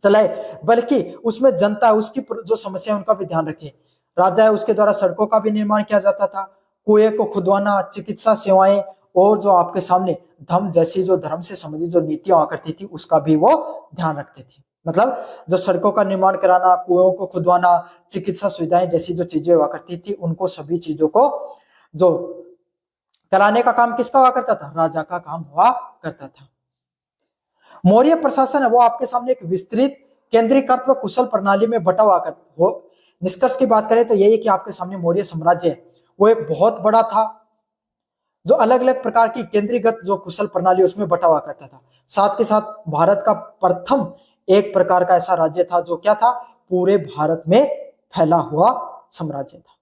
चलाए, बल्कि उसमें जनता है उसकी जो समस्या है उनका भी ध्यान रखे। राजा है उसके द्वारा सड़कों का भी निर्माण किया जाता था, कुएं को खुदवाना, चिकित्सा सेवाएं, और जो आपके सामने धर्म जैसी जो धर्म से संबंधित जो नीतियां हुआ करती थी उसका भी वो ध्यान रखते थे। मतलब जो सड़कों का निर्माण कराना, कुओं को खुदवाना, चिकित्सा सुविधाएं जैसी जो चीजें हुआ करती थी, उनको सभी चीजों को जो कराने का काम किसका हुआ करता था? राजा का काम हुआ करता था। मौर्य प्रशासन है वो आपके सामने एक विस्तृत केंद्रीकृत व कुशल प्रणाली में बटा हुआ हो। निष्कर्ष की बात करें तो यही है कि आपके सामने मौर्य साम्राज्य है वो एक बहुत बड़ा था, जो अलग अलग प्रकार की केंद्रीकृत जो कुशल प्रणाली उसमें बटा हुआ करता था। साथ के साथ भारत का प्रथम एक प्रकार का ऐसा राज्य था जो क्या था? पूरे भारत में फैला हुआ साम्राज्य था।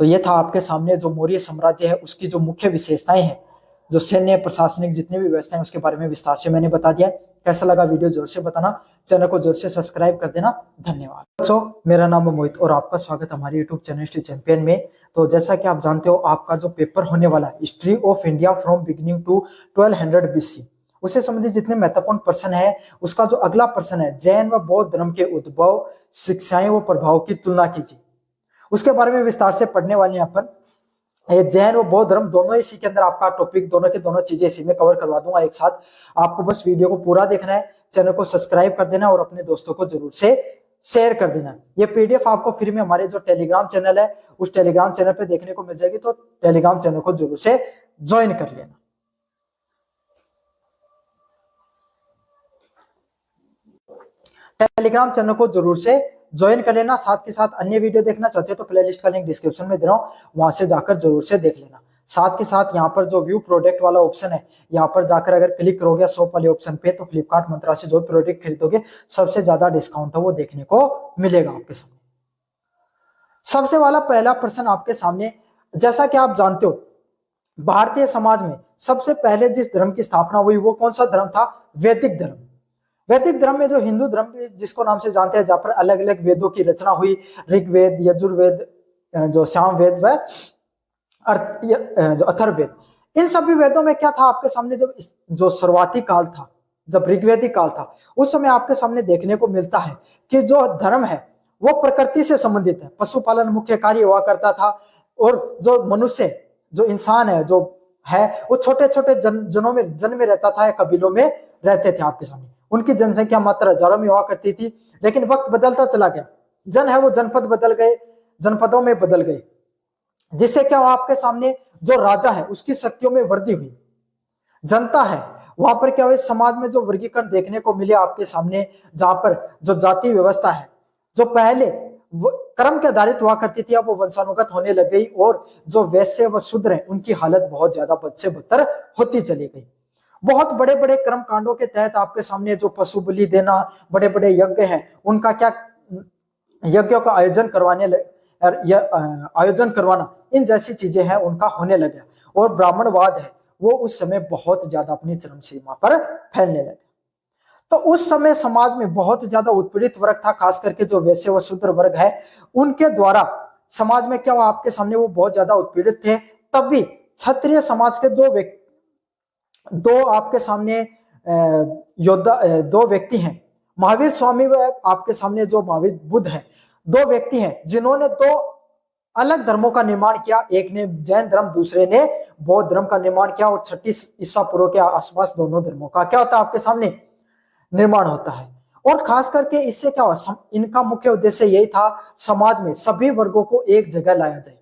तो ये था आपके सामने जो मौर्य साम्राज्य है उसकी जो मुख्य विशेषताएं हैं, जो सैन्य प्रशासनिक जितने भी व्यवस्थाएं उसके बारे में विस्तार से मैंने बता दिया। कैसा लगा वीडियो जोर से बताना, चैनल को जोर से सब्सक्राइब कर देना। धन्यवाद। बच्चों, मेरा नाम है मोहित और आपका स्वागत हमारे यूट्यूब चैनल हिस्ट्री चैंपियन में। तो जैसा कि आप जानते हो आपका जो पेपर होने वाला है history of India from beginning to 1200 BC, उससे संबंधित जितने महत्वपूर्ण प्रश्न है उसका जो अगला प्रश्न है, जैन व बौद्ध धर्म के उद्भव, शिक्षाएं व प्रभाव की तुलना कीजिए, उसके बारे में विस्तार से पढ़ने वाले हैं अपन। ये जैन व बौद्ध धर्म दोनों इसी के अंदर आपका टॉपिक, दोनों के दोनों चीजें इसी में कवर करवा दूंगा एक साथ। आपको बस वीडियो को पूरा देखना है, चैनल को सब्सक्राइब कर देना और अपने दोस्तों को जरूर से शेयर कर देना। ये पीडीएफ आपको फ्री में हमारे जो टेलीग्राम चैनल है उस टेलीग्राम चैनल पे देखने को मिल जाएगी, तो टेलीग्राम चैनल को जरूर से ज्वाइन कर लेना। टेलीग्राम चैनल को जरूर से ज्वाइन कर लेना। साथ के साथ अन्य वीडियो देखना चाहते हो तो प्लेलिस्ट का लिंक डिस्क्रिप्शन में दे रहा हूं, वहां से जाकर जरूर से देख लेना। साथ के साथ यहाँ पर जो व्यू प्रोडक्ट वाला ऑप्शन है, यहाँ पर जाकर अगर क्लिक करोगे शॉप वाले ऑप्शन पे, तो फ्लिपकार्ट मंत्रा से जो प्रोडक्ट खरीदोगे सबसे ज्यादा डिस्काउंट है वो देखने को मिलेगा आपके सामने। सबसे वाला पहला प्रश्न आपके सामने, जैसा कि आप जानते हो भारतीय समाज में सबसे पहले जिस धर्म की स्थापना हुई वो कौन सा धर्म था? वैदिक धर्म। वैदिक धर्म में जो हिंदू धर्म जिसको नाम से जानते हैं, जहां पर अलग अलग वेदों की रचना हुई, ऋग्वेद, यजुर्वेद, जो सामवेद व जो अथर्ववेद, इन सभी वेदों में क्या था आपके सामने? जब जो शुरुआती काल था, जब ऋग्वेदिक काल था, उस समय आपके सामने देखने को मिलता है कि जो धर्म है वो प्रकृति से संबंधित है। पशुपालन मुख्य कार्य हुआ करता था, और जो मनुष्य, जो इंसान है, जो है, वो छोटे छोटे जनों में जन्म में रहता था या कबीलों में रहते थे आपके सामने। उनकी जनसंख्या मात्र हजारों में हुआ करती थी, लेकिन वक्त बदलता चला गया। जन है वो जनपद बदल गए, जनपदों में बदल गए, जिससे क्या हुआ आपके सामने? जो राजा है उसकी शक्तियों में वृद्धि हुई। जनता है वहां पर क्या हुआ? समाज में जो वर्गीकरण देखने को मिले आपके सामने, जहां पर जो जाति व्यवस्था है जो पहले कर्म के आधारित हुआ करती थी, अब वो वंशानुगत होने लग गई, और जो वैश्य व शूद्र हैं उनकी हालत बहुत ज्यादा बद से बदतर होती चली गई। बहुत बड़े बड़े कर्म कांडों के तहत आपके सामने जो पशु बलि देना, बड़े बड़े यज्ञ हैं, उनका क्या यज्ञों का आयोजन करवाना, इन जैसी चीजें हैं उनका होने लगा। और ब्राह्मणवाद है वो उस समय बहुत ज्यादा अपनी चरम सीमा पर फैलने लगा। तो उस समय समाज में बहुत ज्यादा उत्पीड़ित वर्ग था, खास करके जो वैश्य व शूद्र वर्ग है, उनके द्वारा समाज में क्या हुआ आपके सामने? वो बहुत ज्यादा उत्पीड़ित थे। तब भी क्षत्रिय समाज के दो आपके सामने योद्धा, दो व्यक्ति हैं, महावीर स्वामी व आपके सामने जो महावीर बुद्ध हैं, दो व्यक्ति हैं जिन्होंने दो अलग धर्मों का निर्माण किया। एक ने जैन धर्म, दूसरे ने बौद्ध धर्म का निर्माण किया, और 36 ईसा पूर्व के आसपास दोनों धर्मों का क्या होता है आपके सामने? निर्माण होता है। और खास करके इससे क्या हुआ? इनका मुख्य उद्देश्य यही था, समाज में सभी वर्गों को एक जगह लाया जाए।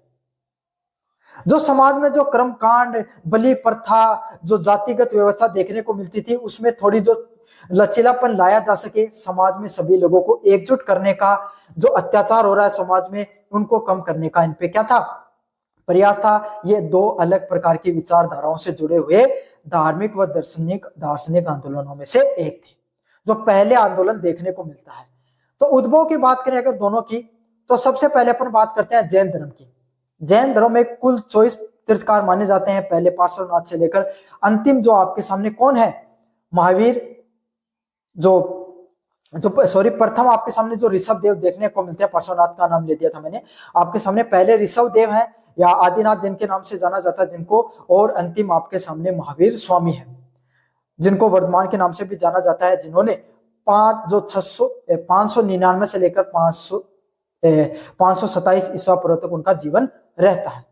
जो समाज में जो कर्म कांड, बलि प्रथा, जो जातिगत व्यवस्था देखने को मिलती थी, उसमें थोड़ी जो लचीलापन लाया जा सके, समाज में सभी लोगों को एकजुट करने का, जो अत्याचार हो रहा है समाज में उनको कम करने का इन पे क्या था? प्रयास था। ये दो अलग प्रकार की विचारधाराओं से जुड़े हुए धार्मिक व दार्शनिक आंदोलनों में से एक थे, जो पहले आंदोलन देखने को मिलता है। तो उद्भव की बात करें अगर दोनों की, तो सबसे पहले अपन बात करते हैं जैन धर्म की। जैन धर्म में कुल 24 तीर्थकार माने जाते हैं, पहले पार्श्वनाथ से लेकर अंतिम जो आपके सामने कौन है? महावीर। प्रथम आपके सामने जो ऋषभ देव देखने को मिलते हैं, पार्श्वनाथ का नाम ले दिया था मैंने आपके सामने, पहले ऋषभ देव है या आदिनाथ जिनके नाम से जाना जाता है जिनको, और अंतिम आपके सामने महावीर स्वामी है, जिनको वर्धमान के नाम से भी जाना जाता है, जिन्होंने 599 से लेकर 527 ईसा पूर्व तक उनका जीवन रहता है।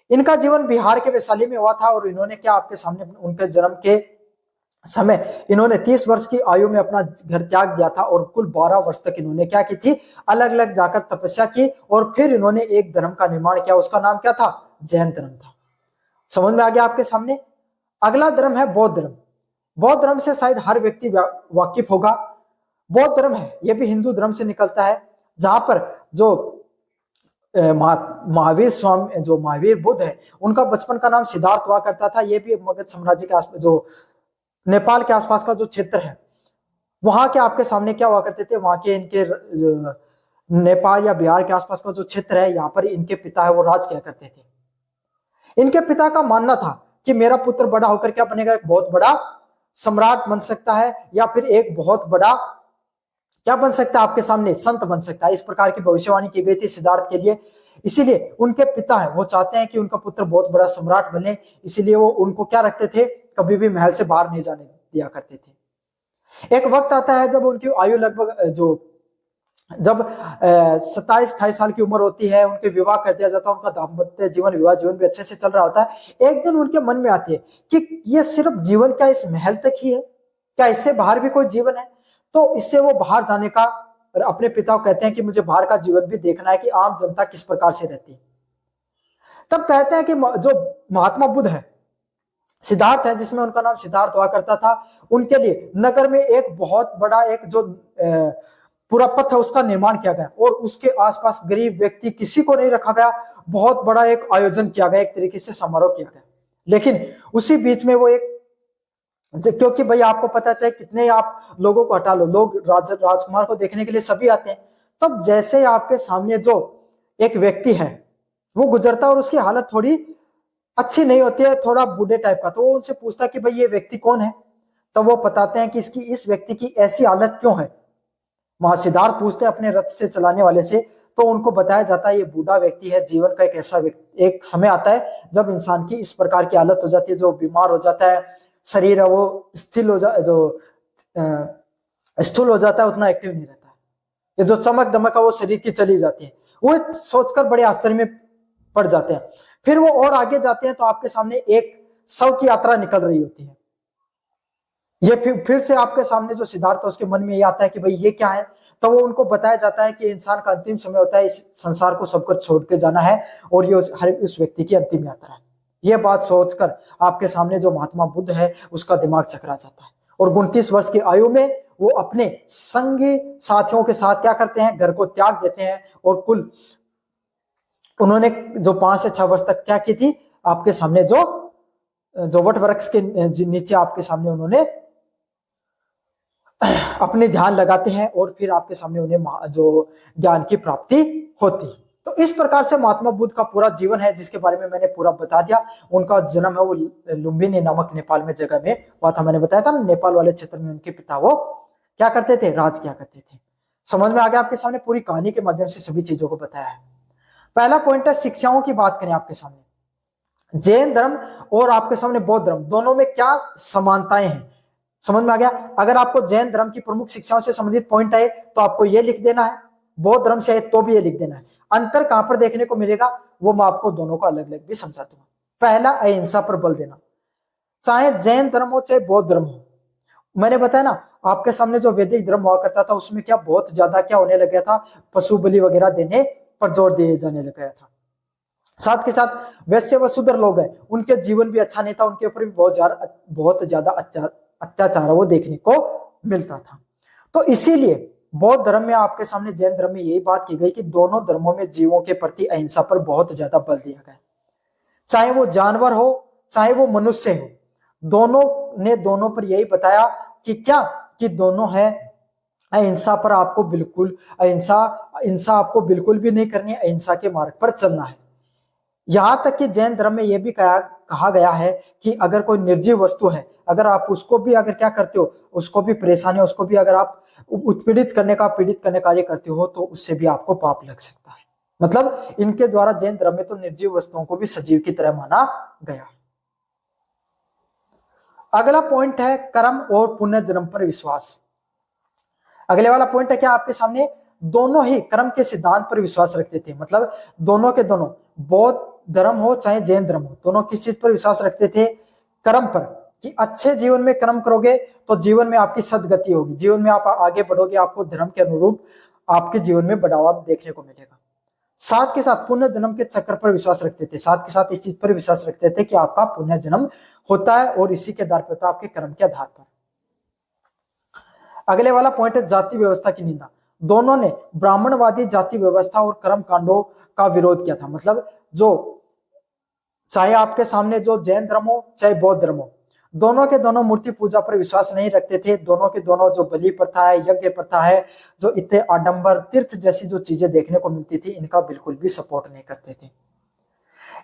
इनका जीवन बिहार के वैशाली में हुआ था, और इन्होंने क्या आपके सामने उनके जन्म के समय इन्होंने 30 वर्ष की आयु में अपना घर त्याग दिया था, और कुल 12 वर्ष तक इन्होंने क्या की थी? अलग अलग जाकर तपस्या की, और फिर इन्होंने एक धर्म का निर्माण किया। उसका नाम क्या था? जैन धर्म था। समझ में आ गया आपके सामने? अगला धर्म है बौद्ध धर्म। बौद्ध धर्म से शायद हर व्यक्ति वाकिफ होगा। बौद्ध धर्म है ये भी हिंदू धर्म से निकलता है, जहां पर जो महावीर स्वामी, जो महावीर बुद्ध है, उनका बचपन का नाम सिद्धार्थ हुआ करता था। ये भी मगध साम्राज्य के आसपास, जो नेपाल के आसपास का जो क्षेत्र है, वहां के आपके सामने क्या हुआ करते थे? वहां के इनके नेपाल या बिहार के आसपास का जो क्षेत्र है, यहाँ पर इनके पिता है वो राज किया करते थे। इनके पिता का मानना था कि मेरा पुत्र बड़ा होकर क्या बनेगा? एक बहुत बड़ा सम्राट बन सकता है, या फिर एक बहुत बड़ा क्या बन सकता है आपके सामने? संत बन सकता है। इस प्रकार की भविष्यवाणी की गई थी सिद्धार्थ के लिए। इसीलिए उनके पिता है वो चाहते हैं कि उनका पुत्र बहुत बड़ा सम्राट बने, इसीलिए वो उनको क्या रखते थे? कभी भी महल से बाहर नहीं जाने दिया करते थे। एक वक्त आता है जब उनकी आयु लगभग जब 27-28 साल की उम्र होती है, उनके विवाह कर दिया जाता है। उनका दाम्पत्य जीवन, विवाह जीवन भी अच्छे से चल रहा होता है। एक दिन उनके मन में आती है कि ये सिर्फ जीवन क्या इस महल तक ही है? क्या इससे बाहर भी कोई जीवन है? तो इससे वो बाहर जाने का, और अपने पिता को कहते हैं कि मुझे बाहर का जीवन भी देखना है कि आम जनता किस प्रकार से रहती है। तब कहते हैं कि जो महात्मा बुद्ध है, सिद्धार्थ है जिसमें उनका नाम सिद्धार्थ हुआ करता था, उनके लिए नगर में एक बहुत बड़ा एक जो पूरा पथ है उसका निर्माण किया गया, और उसके आसपास गरीब व्यक्ति किसी को नहीं रखा गया। बहुत बड़ा एक आयोजन किया गया, एक तरीके से समारोह किया गया। लेकिन उसी बीच में वो एक, क्योंकि भाई आपको पता चाहे कितने आप लोगों को हटा लो, लोग राजकुमार को देखने के लिए सभी आते हैं। तब जैसे आपके सामने जो एक व्यक्ति है वो गुजरता है और उसकी हालत थोड़ी अच्छी नहीं होती है, थोड़ा बूढ़े टाइप का। तो वो उनसे पूछता है कि भाई ये व्यक्ति कौन है। तो वो बताते हैं कि इसकी इस व्यक्ति की ऐसी हालत क्यों है। वहां सिद्धार्थ पूछते हैं अपने रथ से चलाने वाले से, तो उनको बताया जाता है ये बूढ़ा व्यक्ति है। जीवन का एक ऐसा एक समय आता है जब इंसान की इस प्रकार की हालत हो जाती है, जो बीमार हो जाता है, शरीर है वो स्थिर हो जा जो स्थूल हो जाता है, उतना एक्टिव नहीं रहता है। ये जो चमक दमक है वो शरीर की चली जाती है। वो सोचकर बड़े आश्चर्य में पड़ जाते हैं। फिर वो और आगे जाते हैं तो आपके सामने एक शव की यात्रा निकल रही होती है। ये फिर से आपके सामने जो सिद्धार्थ है उसके मन में ये आता है कि भाई ये क्या है। तो वो उनको बताया जाता है कि इंसान का अंतिम समय होता है, इस संसार को सब कुछ छोड़ के जाना है, और ये हर उस व्यक्ति की अंतिम यात्रा है। ये बात सोचकर आपके सामने जो महात्मा बुद्ध है उसका दिमाग चकरा जाता है, और 29 वर्ष की आयु में वो अपने संगी साथियों के साथ क्या करते हैं, घर को त्याग देते हैं। और कुल उन्होंने जो 5 से 6 वर्ष तक क्या की थी, आपके सामने जो वट वृक्ष के नीचे आपके सामने उन्होंने अपने ध्यान लगाते हैं, और फिर आपके सामने उन्हें जो ज्ञान की प्राप्ति होती। तो इस प्रकार से महात्मा बुद्ध का पूरा जीवन है, जिसके बारे में मैंने पूरा बता दिया। उनका जन्म है वो लुम्बिनी नामक नेपाल में जगह में हुआ था। मैंने बताया था ना, नेपाल वाले क्षेत्र में उनके पिता वो क्या करते थे, राज क्या करते थे। समझ में आ गया? आपके सामने पूरी कहानी के माध्यम से सभी चीजों को बताया है। पहला पॉइंट है शिक्षाओं की बात करें आपके सामने। जैन धर्म और आपके सामने बौद्ध धर्म, दोनों में क्या समानताएं हैं, समझ में आ गया? अगर आपको जैन धर्म की प्रमुख शिक्षाओं से संबंधित पॉइंट आए तो आपको ये लिख देना है, बौद्ध धर्म से आए तो भी ये लिख देना है। अंतर कहां पर देखने को मिलेगा वो मैं आपको दोनों को अलग अलग भी समझा दूंगा। पहला, अहिंसा पर बल देना। चाहे जैन धर्म हो चाहे बौद्ध धर्म हो, मैंने बताया ना आपके सामने जो वैदिक धर्म हुआ करता था उसमें क्या बहुत ज्यादा क्या होने लग गया था, पशु बलि वगैरह देने पर जोर दिए जाने लग गया था। साथ के साथ वैश्य व शूद्र लोग हैं, उनके जीवन भी अच्छा नहीं था, उनके ऊपर भी बहुत ज्यादा अत्याचार वो देखने को मिलता था। तो इसीलिए बौद्ध धर्म में आपके सामने, जैन धर्म में यही बात की गई कि दोनों धर्मों में जीवों के प्रति अहिंसा पर बहुत ज्यादा बल दिया गया। चाहे वो जानवर हो चाहे वो मनुष्य हो, दोनों ने दोनों पर यही बताया कि क्या, कि दोनों है अहिंसा पर आपको बिल्कुल अहिंसा आपको बिल्कुल भी नहीं करनी है, अहिंसा के मार्ग पर चलना है। यहां तक कि जैन धर्म में यह भी कहा गया है कि अगर कोई निर्जीव वस्तु है, अगर आप उसको भी अगर क्या करते हो, उसको भी परेशानी, उसको भी अगर आप उत्पीड़ित करने का पीड़ित करने का कार्य करते हो तो उससे भी आपको पाप लग सकता है। मतलब इनके द्वारा जैन धर्म में तो निर्जीव वस्तुओं को भी सजीव की तरह माना गया। अगला पॉइंट है कर्म और पुण्य जन्म पर विश्वास। अगले वाला पॉइंट है क्या आपके सामने, दोनों ही कर्म के सिद्धांत पर विश्वास रखते थे। मतलब दोनों के दोनों, बौद्ध धर्म हो चाहे जैन धर्म हो, दोनों किस चीज पर विश्वास रखते थे, कर्म पर, कि अच्छे जीवन में कर्म करोगे तो जीवन में आपकी सदगति होगी, जीवन में आप आगे बढ़ोगे, आपको धर्म के अनुरूप आपके जीवन में बढ़ावा देखने को मिलेगा। साथ के साथ पुण्य जन्म के चक्र पर विश्वास रखते थे, साथ के साथ इस चीज पर विश्वास रखते थे कि आपका पुण्य जन्म होता है और इसी के आधार पर होता है, आपके कर्म के आधार पर। अगले वाला पॉइंट है जाति व्यवस्था की निंदा। दोनों ने ब्राह्मणवादी जाति व्यवस्था और कर्म कांडों का विरोध किया था। मतलब जो चाहे आपके सामने जो जैन धर्म हो चाहे बौद्ध धर्म हो, दोनों के दोनों मूर्ति पूजा पर विश्वास नहीं रखते थे। दोनों के दोनों जो बलि प्रथा है, यज्ञ प्रथा है, जो इतने आडंबर तीर्थ जैसी जो चीजें देखने को मिलती थी, इनका बिल्कुल भी सपोर्ट नहीं करते थे।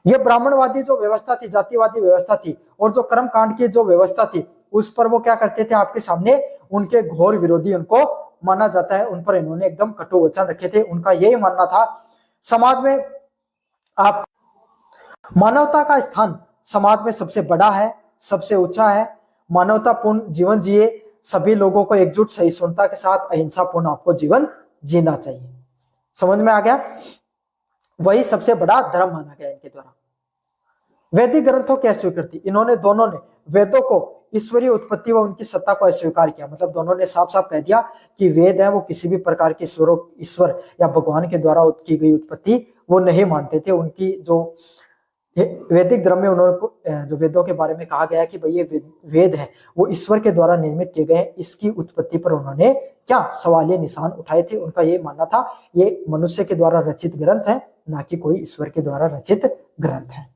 ये ब्राह्मणवादी जो व्यवस्था थी, जातिवादी व्यवस्था थी, और जो कर्म कांड की जो व्यवस्था थी उस पर वो क्या करते थे, आपके सामने उनके घोर विरोधी उनको माना जाता है। उन पर इन्होंने एकदम कटु वचन रखे थे। उनका यही मानना था समाज में आप मानवता का स्थान समाज में सबसे बड़ा है, सबसे ऊंचा है। मानवतापूर्ण जीवन जिए, सभी लोगों को एकजुट सहिष्णुता के साथ अहिंसापूर्ण आपको जीवन जीना चाहिए। समझ में आ गया? वही सबसे बड़ा धर्म माना गया इनके द्वारा। वैदिक ग्रंथों की अस्वीकृति, इन्होंने दोनों ने वेदों को ईश्वरीय उत्पत्ति व उनकी सत्ता को अस्वीकार किया। मतलब दोनों ने साफ साफ कह दिया कि वेद है वो किसी भी प्रकार के ईश्वर या भगवान के द्वारा की गई उत्पत्ति वो नहीं मानते थे। उनकी जो वैदिक धर्म में उन्होंने जो वेदों के बारे में कहा गया कि भाई ये वेद है वो ईश्वर के द्वारा निर्मित किए गए हैं, इसकी उत्पत्ति पर उन्होंने क्या सवालिया निशान उठाए थे। उनका ये मानना था ये मनुष्य के द्वारा रचित ग्रंथ है, ना कि कोई ईश्वर के द्वारा रचित ग्रंथ है।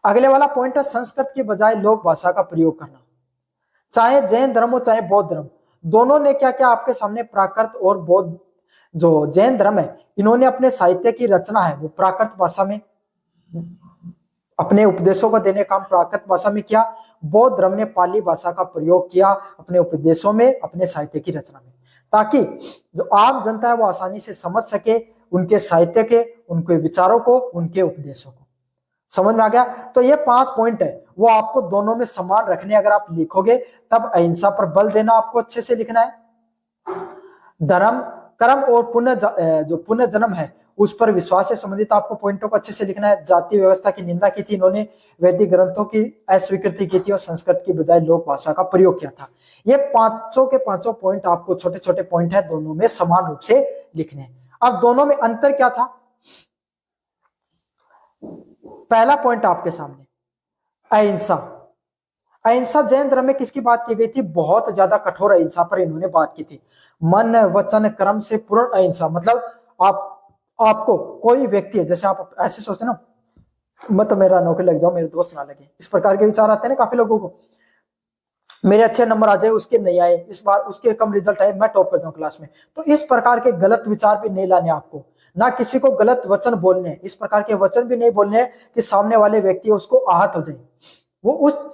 अगले वाला पॉइंट है संस्कृत के बजाय लोक भाषा का प्रयोग करना। चाहे जैन धर्म हो चाहे बौद्ध धर्म, दोनों ने क्या क्या आपके सामने प्राकृत और बौद्ध जो जैन धर्म है, इन्होंने अपने साहित्य की रचना है वो प्राकृत भाषा में, अपने उपदेशों को देने का काम प्राकृत भाषा में किया। बौद्ध धर्म ने पाली भाषा का प्रयोग किया अपने उपदेशों में, अपने साहित्य की रचना में, ताकि जो आम जनता है वो आसानी से समझ सके उनके साहित्य के, उनके विचारों को, उनके उपदेशों को। समझ में आ गया? तो ये 5 पॉइंट है, वो आपको दोनों में समान रखने। अगर आप लिखोगे तब अहिंसा पर बल देना आपको अच्छे से लिखना है। धर्म, कर्म और पुण्य, जो पुण्य जन्म है उस पर विश्वास से संबंधित आपको पॉइंटों को अच्छे से लिखना है। जाति व्यवस्था की निंदा की थी इन्होंने, वैदिक ग्रंथों की अस्वीकृति की थी और संस्कृत की बजाय लोक भाषा का प्रयोग किया था। ये पांचों के पांचों पॉइंट आपको छोटे छोटे पॉइंट है, दोनों में समान रूप से लिखने हैं। अब दोनों में अंतर क्या था? पहला पॉइंट आपके सामने अहिंसा। अहिंसा जैन धर्म में किसकी बात की गई थी? बहुत ज्यादा कठोर अहिंसा पर इन्होंने बात की थी। मन वचन कर्म से पूर्ण अहिंसा, मतलब आपको कोई व्यक्ति है, जैसे आप ऐसे सोचते ना, मत मेरा नौकरी लग जाओ, मेरे दोस्त ना लगे, इस प्रकार के विचार आते हैं ना काफी लोगों को। मेरे अच्छे नंबर आ जाए, उसके नहीं आए, इस बार उसके कम रिजल्ट आए, मैं टॉप कर जाऊं क्लास में। तो इस प्रकार के गलत विचार भी नहीं लाने आपको, ना किसी को गलत वचन बोलने, इस प्रकार के वचन भी नहीं बोलने कि सामने वाले व्यक्ति उसको आहत हो जाए। वो उस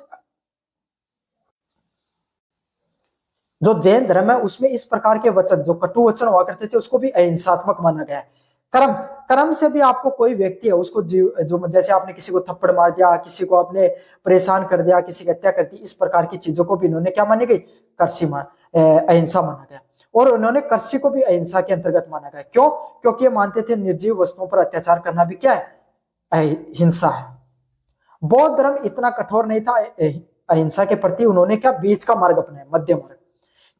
जो जैन धर्म है उसमें इस प्रकार के वचन, जो कटु वचन हुआ करते थे, उसको भी अहिंसात्मक माना गया है। कर्म, कर्म से भी आपको कोई व्यक्ति है उसको जो जैसे आपने किसी को थप्पड़ मार दिया, किसी को आपने परेशान कर दिया, किसी की हत्या कर दी, इस प्रकार की चीजों को भी इन्होंने क्या मानी गई? अहिंसा माना गया। और उन्होंने कृषि को भी अहिंसा के अंतर्गत माना गया। क्यों? क्योंकि ये मानते थे निर्जीव वस्तुओं पर अत्याचार करना भी क्या है? हिंसा है। बौद्ध धर्म इतना कठोर नहीं था अहिंसा के प्रति, उन्होंने क्या बीच का मार्ग अपनाया, मध्य मार्ग।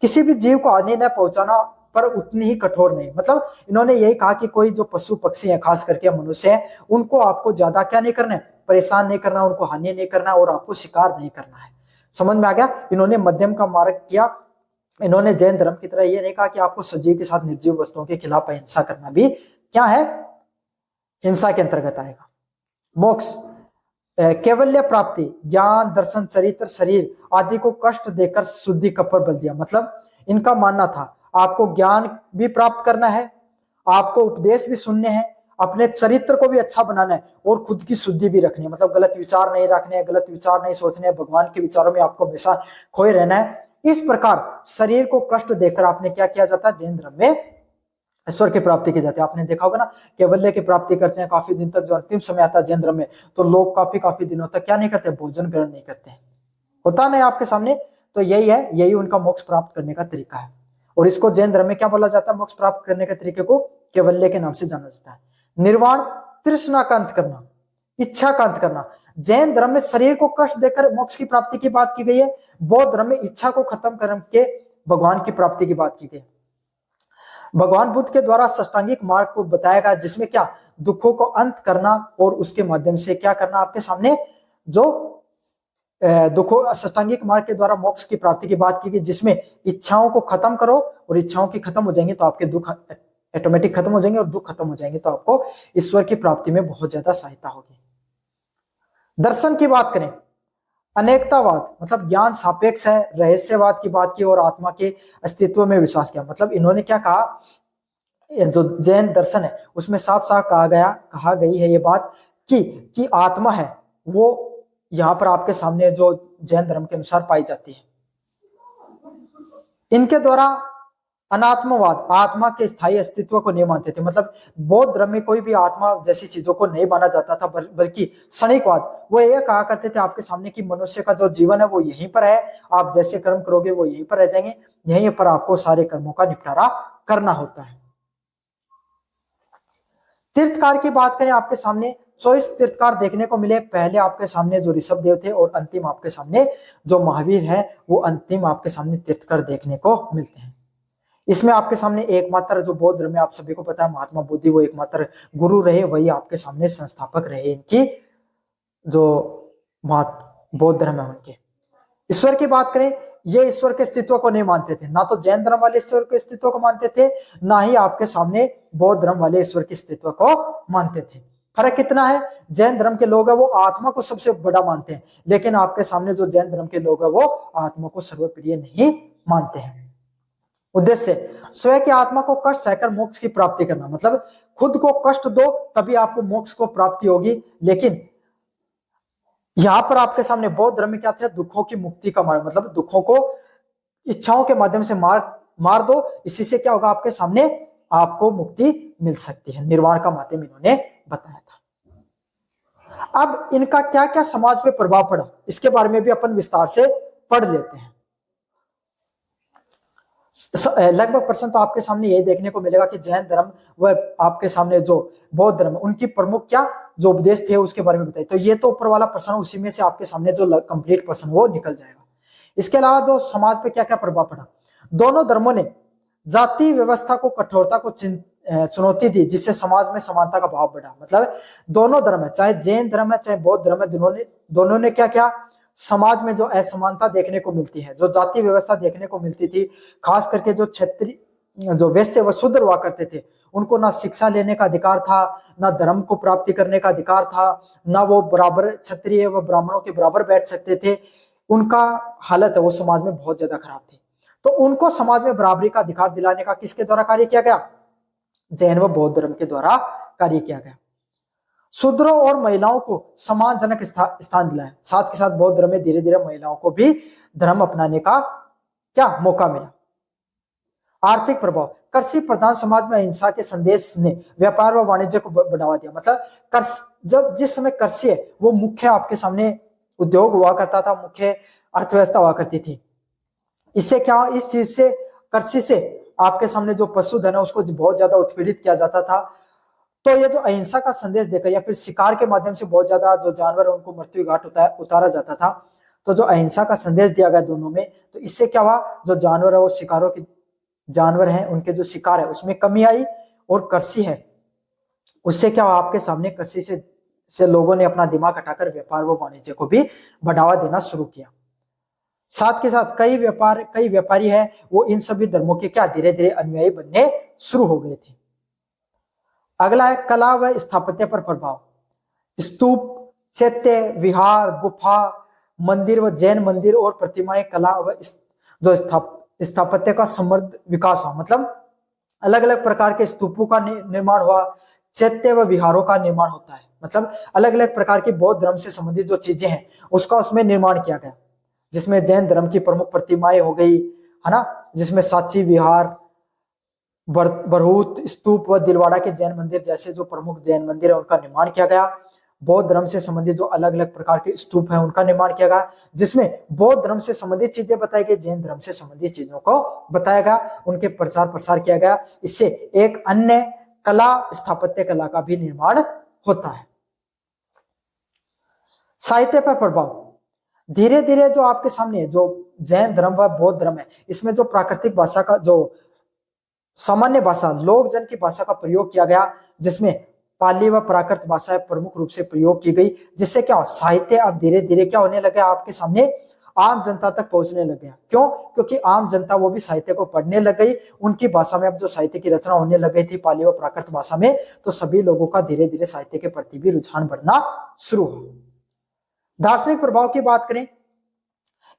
किसी भी जीव को हानि न पहुंचाना, पर उतनी ही कठोर नहीं। मतलब इन्होंने यही कहा कि कोई जो पशु पक्षी हैं, खास करके मनुष्य हैं, उनको आपको ज्यादा क्या नहीं करना है? परेशान नहीं करना, उनको हानि नहीं करना और आपको शिकार नहीं करना है। समझ में आ गया? इन्होंने मध्यम का मार्ग किया। इन्होंने जैन धर्म की तरह ये नहीं कहा कि आपको सजीव के साथ निर्जीव वस्तुओं के खिलाफ अहिंसा करना भी क्या है? हिंसा के अंतर्गत आएगा। मोक्ष, कैवल्य प्राप्ति, ज्ञान दर्शन चरित्र शरीर आदि को कष्ट देकर शुद्धि का पर बल दिया। मतलब इनका मानना था आपको ज्ञान भी प्राप्त करना है, आपको उपदेश भी सुनने हैं, अपने चरित्र को भी अच्छा बनाना है और खुद की शुद्धि भी रखनी है। मतलब गलत विचार नहीं रखने हैं, गलत विचार नहीं सोचने हैं, भगवान के विचारों में आपको हमेशा खोए रहना है। इस प्रकार शरीर को कष्ट देकर आपने क्या किया जाता है? जैन धर्म में ईश्वर की प्राप्ति की जाती है। आपने देखा होगा ना, कैवल्य की प्राप्ति करते हैं काफी दिन तक, जो अंतिम समय आता है जैन धर्म में, तो लोग काफी दिनों तक क्या नहीं करते? भोजन ग्रहण नहीं करते हैं। होता नहीं आपके सामने? तो यही है, यही उनका मोक्ष प्राप्त करने का तरीका है। और इसको जैन धर्म में क्या बोला जाता है? मोक्ष प्राप्त करने के तरीके को कैवल्य के नाम से जाना जाता है। निर्वाण, तृष्णा का अंत करना, इच्छा का अंत करना। जैन धर्म में शरीर को कष्ट देकर मोक्ष की प्राप्ति की बात की गई है। बौद्ध धर्म में इच्छा को खत्म करके भगवान की प्राप्ति की बात की गई है। भगवान बुद्ध के द्वारा षष्टांगिक मार्ग को बताया गया, जिसमें क्या? दुखों को अंत करना और उसके माध्यम से क्या करना? आपके सामने जो दुखों, षष्टांगिक मार्ग के द्वारा मोक्ष की प्राप्ति की बात की गई, जिसमें इच्छाओं को खत्म करो और इच्छाओं की खत्म हो जाएंगे तो आपके दुख ऑटोमेटिक खत्म हो जाएंगे, और दुख खत्म हो जाएंगे तो आपको ईश्वर की प्राप्ति में बहुत ज्यादा सहायता होगी। दर्शन की बात करें, अनेकतावाद, मतलब ज्ञान सापेक्ष है, रहस्यवाद की बात की और आत्मा के अस्तित्व में विश्वास किया। मतलब इन्होंने क्या कहा? जो जैन दर्शन है उसमें साफ साफ कहा गई है ये बात कि आत्मा है वो यहाँ पर आपके सामने जो जैन धर्म के अनुसार पाई जाती है। इनके द्वारा अनात्मवाद, आत्मा के स्थायी अस्तित्व को नहीं मानते थे। मतलब बौद्ध धर्म में कोई भी आत्मा जैसी चीजों को नहीं माना जाता था, बल्कि क्षणिकवाद, वो ये कहा करते थे आपके सामने कि मनुष्य का जो जीवन है वो यहीं पर है, आप जैसे कर्म करोगे वो यहीं पर रह जाएंगे, यहीं पर आपको सारे कर्मों का निपटारा करना होता है। तीर्थकार की बात करें, आपके सामने 24 तीर्थकार देखने को मिले। पहले आपके सामने जो ऋषभ देव थे और अंतिम आपके सामने जो महावीर है, वो अंतिम आपके सामने तीर्थकार देखने को मिलते हैं। इसमें आपके सामने एकमात्र जो बौद्ध धर्म में आप सभी को पता है महात्मा बुद्धि, वो एकमात्र गुरु रहे, वही आपके सामने संस्थापक रहे इनकी जो बौद्ध धर्म है उनके। ईश्वर की बात करें, ये ईश्वर के अस्तित्व को नहीं मानते थे, ना तो जैन धर्म वाले ईश्वर के अस्तित्व को मानते थे, ना ही आपके सामने बौद्ध धर्म वाले ईश्वर के अस्तित्व को मानते थे। फर्क कितना है? जैन धर्म के लोग हैं वो आत्मा को सबसे बड़ा मानते हैं, लेकिन आपके सामने जो जैन धर्म के लोग हैं वो आत्मा को सर्वप्रिय नहीं मानते हैं। उद्देश्य स्वयं की आत्मा को कष्ट सहकर मोक्ष की प्राप्ति करना, मतलब खुद को कष्ट दो तभी आपको मोक्ष को प्राप्ति होगी। लेकिन यहां पर आपके सामने बौद्ध धर्म में क्या था, दुखों की मुक्ति का मार्ग, मतलब दुखों को इच्छाओं के माध्यम से मार दो, इसी से क्या होगा, आपके सामने आपको मुक्ति मिल सकती है। निर्वाण का माध्यम इन्होंने बताया था। अब इनका क्या क्या समाज पे प्रभाव पड़ा, इसके बारे में भी अपन विस्तार से पढ़ लेते हैं। लगभग प्रश्न तो आपके सामने यही देखने को मिलेगा कि जैन धर्म व आपके सामने जो बौद्ध धर्म, उनकी प्रमुख क्या जो उपदेश थे उसके बारे में बताइए। तो ये तो ऊपर वाला प्रश्न, उसी में से आपके सामने जो कंप्लीट प्रश्न वो निकल जाएगा। इसके अलावा जो समाज पे क्या क्या प्रभाव पड़ा, दोनों धर्मों ने जाति व्यवस्था को, कठोरता को चुनौती दी, जिससे समाज में समानता का भाव बढ़ा। मतलब दोनों धर्म है, चाहे जैन धर्म है चाहे बौद्ध धर्म है, दोनों ने क्या क्या, समाज में जो असमानता देखने को मिलती है, जो जाति व्यवस्था देखने को मिलती थी, खास करके जो क्षत्रिय जो वैश्य व शूद्र हुआ करते थे, उनको ना शिक्षा लेने का अधिकार था, ना धर्म को प्राप्ति करने का अधिकार था, ना वो बराबर क्षत्रिय व ब्राह्मणों के बराबर बैठ सकते थे। उनका हालत है वो समाज में बहुत ज्यादा खराब थी। तो उनको समाज में बराबरी का अधिकार दिलाने का किसके द्वारा कार्य किया गया, जैन व बौद्ध धर्म के द्वारा कार्य किया गया। शूद्रों और महिलाओं को सम्मानजनक स्थान दिलाया। साथ के साथ बौद्ध धर्म में धीरे धीरे महिलाओं को भी धर्म अपनाने का क्या मौका मिला। आर्थिक प्रभाव, कृषि प्रधान समाज में अहिंसा के संदेश ने व्यापार व वाणिज्य को बढ़ावा दिया। मतलब जिस समय कृषि है वो मुख्य आपके सामने उद्योग हुआ करता था, मुख्य अर्थव्यवस्था हुआ करती थी। इससे क्या, इस चीज से, कृषि से आपके सामने जो पशुधन है उसको बहुत ज्यादा उत्पीड़ित किया जाता था। तो ये जो अहिंसा का संदेश देकर या फिर शिकार के माध्यम से बहुत ज्यादा जो जानवर है उनको मृत्यु घाट उतारा जाता था। तो जो अहिंसा का संदेश दिया गया दोनों में, तो इससे क्या हुआ, जो जानवर है वो शिकारों के जानवर हैं उनके जो शिकार है उसमें कमी आई, और कृषि है उससे क्या हुआ, आपके सामने कृषि से लोगों ने अपना दिमाग हटाकर व्यापार व वाणिज्य को भी बढ़ावा देना शुरू किया। साथ के साथ कई व्यापारी है वो इन सभी धर्मों के क्या धीरे धीरे अनुयायी बनने शुरू हो गए थे। अगला है कला व स्थापत्य पर प्रभाव। स्तूप, चैत्य, विहार, गुफा, मंदिर व जैन मंदिर और प्रतिमाएं, कला व जो स्थापत्य का समृद्ध विकास हुआ। मतलब अलग अलग प्रकार के स्तूपों का निर्माण हुआ, चैत्य व विहारों का निर्माण होता है। मतलब अलग अलग प्रकार की बौद्ध धर्म से संबंधित जो चीजें हैं उसका उसमें निर्माण किया गया, जिसमें जैन धर्म की प्रमुख प्रतिमाएं हो गई है ना, जिसमें सांची विहार, बरहूत स्तूप व दिलवाड़ा के जैन मंदिर जैसे जो प्रमुख जैन मंदिर है उनका निर्माण किया गया। बौद्ध धर्म से संबंधित जो अलग अलग प्रकार के स्तूप हैं उनका निर्माण किया गया, जिसमें बौद्ध धर्म से संबंधित चीजें बताई गई, जैन धर्म से संबंधित चीजों को बताया गया, उनके प्रचार प्रसार किया गया। इससे एक अन्य कला, स्थापत्य कला का भी निर्माण होता है। साहित्य पर प्रभाव, धीरे धीरे जो आपके सामने जो जैन धर्म व बौद्ध धर्म है इसमें जो प्राकृतिक भाषा का, जो सामान्य भाषा, लोक जन की भाषा का प्रयोग किया गया, जिसमें पाली व प्राकृत भाषा प्रमुख रूप से प्रयोग की गई, जिससे क्या साहित्य अब धीरे धीरे क्या होने लगे, आपके सामने आम जनता तक पहुंचने लग गया। क्यों? क्योंकि आम जनता वो भी साहित्य को पढ़ने लग गई, उनकी भाषा में अब जो साहित्य की रचना होने लग गई थी पाली व प्राकृत भाषा में, तो सभी लोगों का धीरे धीरे साहित्य के प्रति भी रुझान बढ़ना शुरू हुआ। दार्शनिक प्रभाव की बात करें,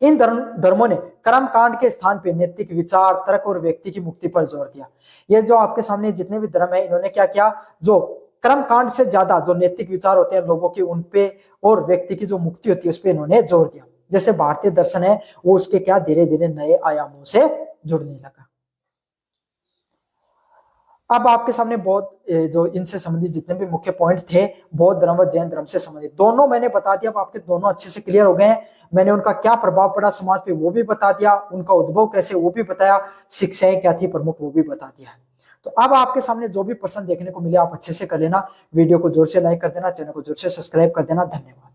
इन धर्मों ने कर्म कांड के स्थान पे नैतिक विचार, तर्क और व्यक्ति की मुक्ति पर जोर दिया। ये जो आपके सामने जितने भी धर्म है इन्होंने क्या किया, जो कर्म कांड से ज्यादा जो नैतिक विचार होते हैं लोगों की उन पे, और व्यक्ति की जो मुक्ति होती है उस पे इन्होंने जोर दिया। जैसे भारतीय दर्शन है वो उसके क्या धीरे धीरे नए आयामों से जुड़ने लगा। अब आपके सामने बौद्ध जो इनसे संबंधित जितने भी मुख्य पॉइंट थे बौद्ध धर्म व जैन धर्म से संबंधित, दोनों मैंने बता दिया। अब आपके दोनों अच्छे से क्लियर हो गए हैं। मैंने उनका क्या प्रभाव पड़ा समाज पे वो भी बता दिया, उनका उद्भव कैसे वो भी बताया, शिक्षाएं क्या थी प्रमुख वो भी बता दिया है। तो अब आपके सामने जो भी प्रश्न देखने को मिले आप अच्छे से कर लेना। वीडियो को जोर से लाइक कर देना, चैनल को जोर से सब्सक्राइब कर देना। धन्यवाद।